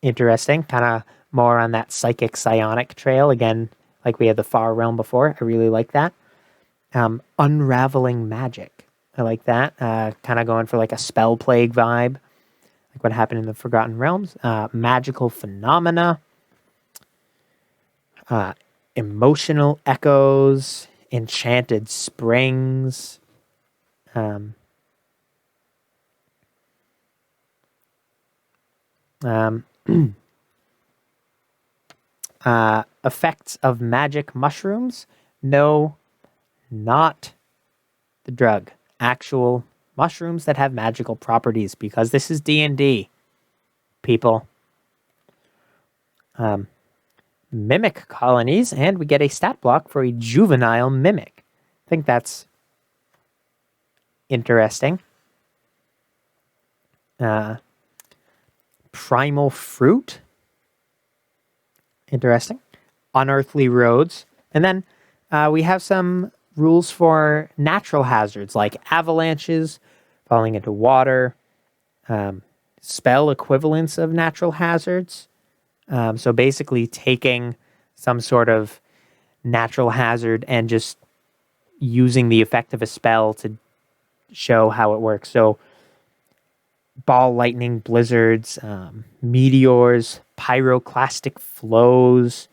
Interesting. Kind of more on that psychic psionic trail. Again, like we had the Far Realm before. I really like that. Unraveling magic. I like that. Kind of going for like a spell plague vibe. Like what happened in the Forgotten Realms. Magical phenomena. Emotional echoes. Enchanted springs. Effects of magic mushrooms. No, not the drug. Actual mushrooms that have magical properties, because this is D&D, people. Mimic colonies, and we get a stat block for a juvenile mimic. I think that's interesting. Primal fruit. Interesting. Unearthly roads. And then we have some rules for natural hazards like avalanches, falling into water, spell equivalents of natural hazards. So basically taking some sort of natural hazard and just using the effect of a spell to show how it works. So ball lightning, blizzards, meteors, pyroclastic flows,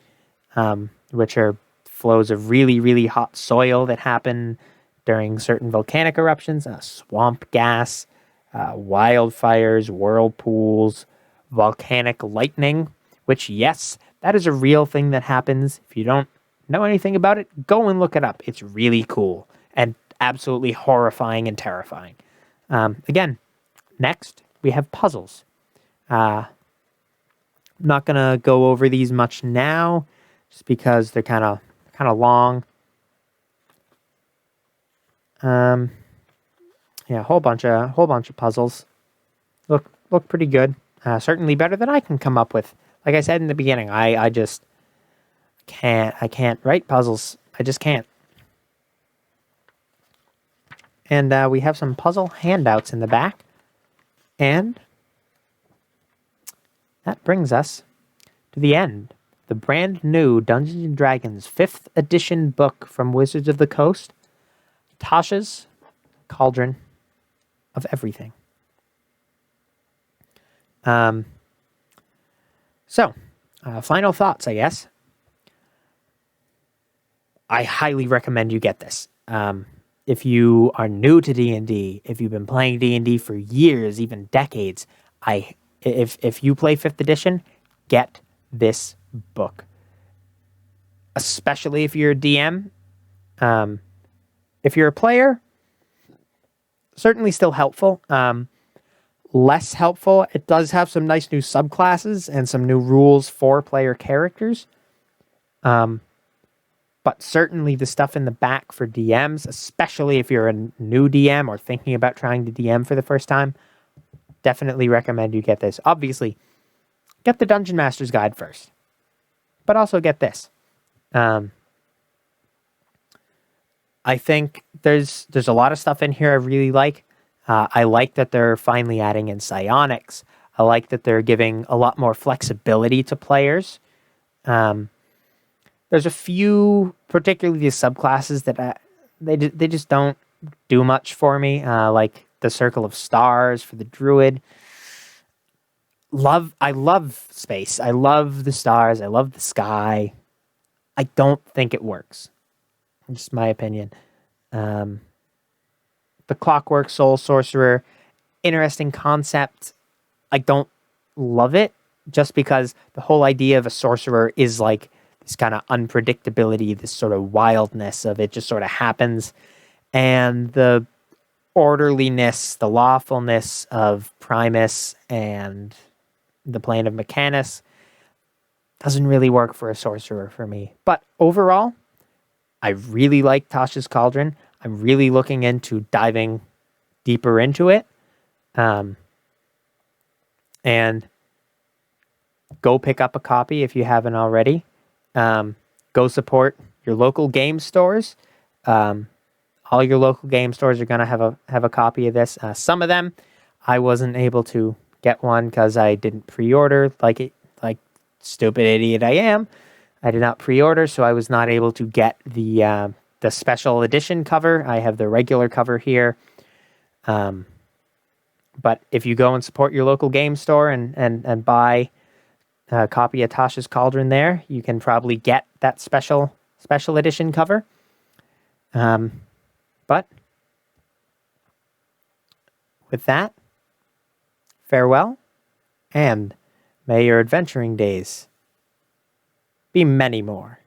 which are flows of really, really hot soil that happen during certain volcanic eruptions, swamp gas, wildfires, whirlpools, volcanic lightning, which, yes, that is a real thing that happens. If you don't know anything about it, go and look it up. It's really cool and absolutely horrifying and terrifying. Again, next, we have puzzles. I'm not going to go over these much now, just because they're kind of long. Yeah, a whole bunch of puzzles. Look pretty good. Certainly better than I can come up with. Like I said in the beginning, I just can't write puzzles. I just can't. And we have some puzzle handouts in the back. And that brings us to the end. The brand new Dungeons & Dragons 5th edition book from Wizards of the Coast. Tasha's Cauldron of Everything. Final thoughts, I guess. I highly recommend you get this. If you are new to D&D, if you've been playing D&D for years, even decades, if you play 5th edition, get this book. Especially if you're a DM. If you're a player, certainly still helpful. Less helpful, it does have some nice new subclasses and some new rules for player characters. But certainly the stuff in the back for DMs, especially if you're a new DM or thinking about trying to DM for the first time, definitely recommend you get this. Obviously, get the Dungeon Master's Guide first, but also get this. I think there's a lot of stuff in here I really like. I like that they're finally adding in psionics. I like that they're giving a lot more flexibility to players. There's a few, particularly the subclasses, that they just don't do much for me. Like the Circle of Stars for the Druid. I love space. I love the stars. I love the sky. I don't think it works. Just my opinion. The Clockwork Soul Sorcerer, interesting concept. I don't love it, just because the whole idea of a sorcerer is like this kind of unpredictability, this sort of wildness of it just sort of happens. And the orderliness, the lawfulness of Primus and the plane of Mechanus doesn't really work for a sorcerer for me. But overall, I really like Tasha's Cauldron. I'm really looking into diving deeper into it. And go pick up a copy if you haven't already. Go support your local game stores. All your local game stores are going to have a copy of this. Some of them, I wasn't able to get one because I didn't pre-order, like stupid idiot I am. I did not pre-order, so I was not able to get the special edition cover. I have the regular cover here. But if you go and support your local game store and buy a copy of Tasha's Cauldron there, you can probably get that special edition cover. But with that, farewell, and may your adventuring days be many more.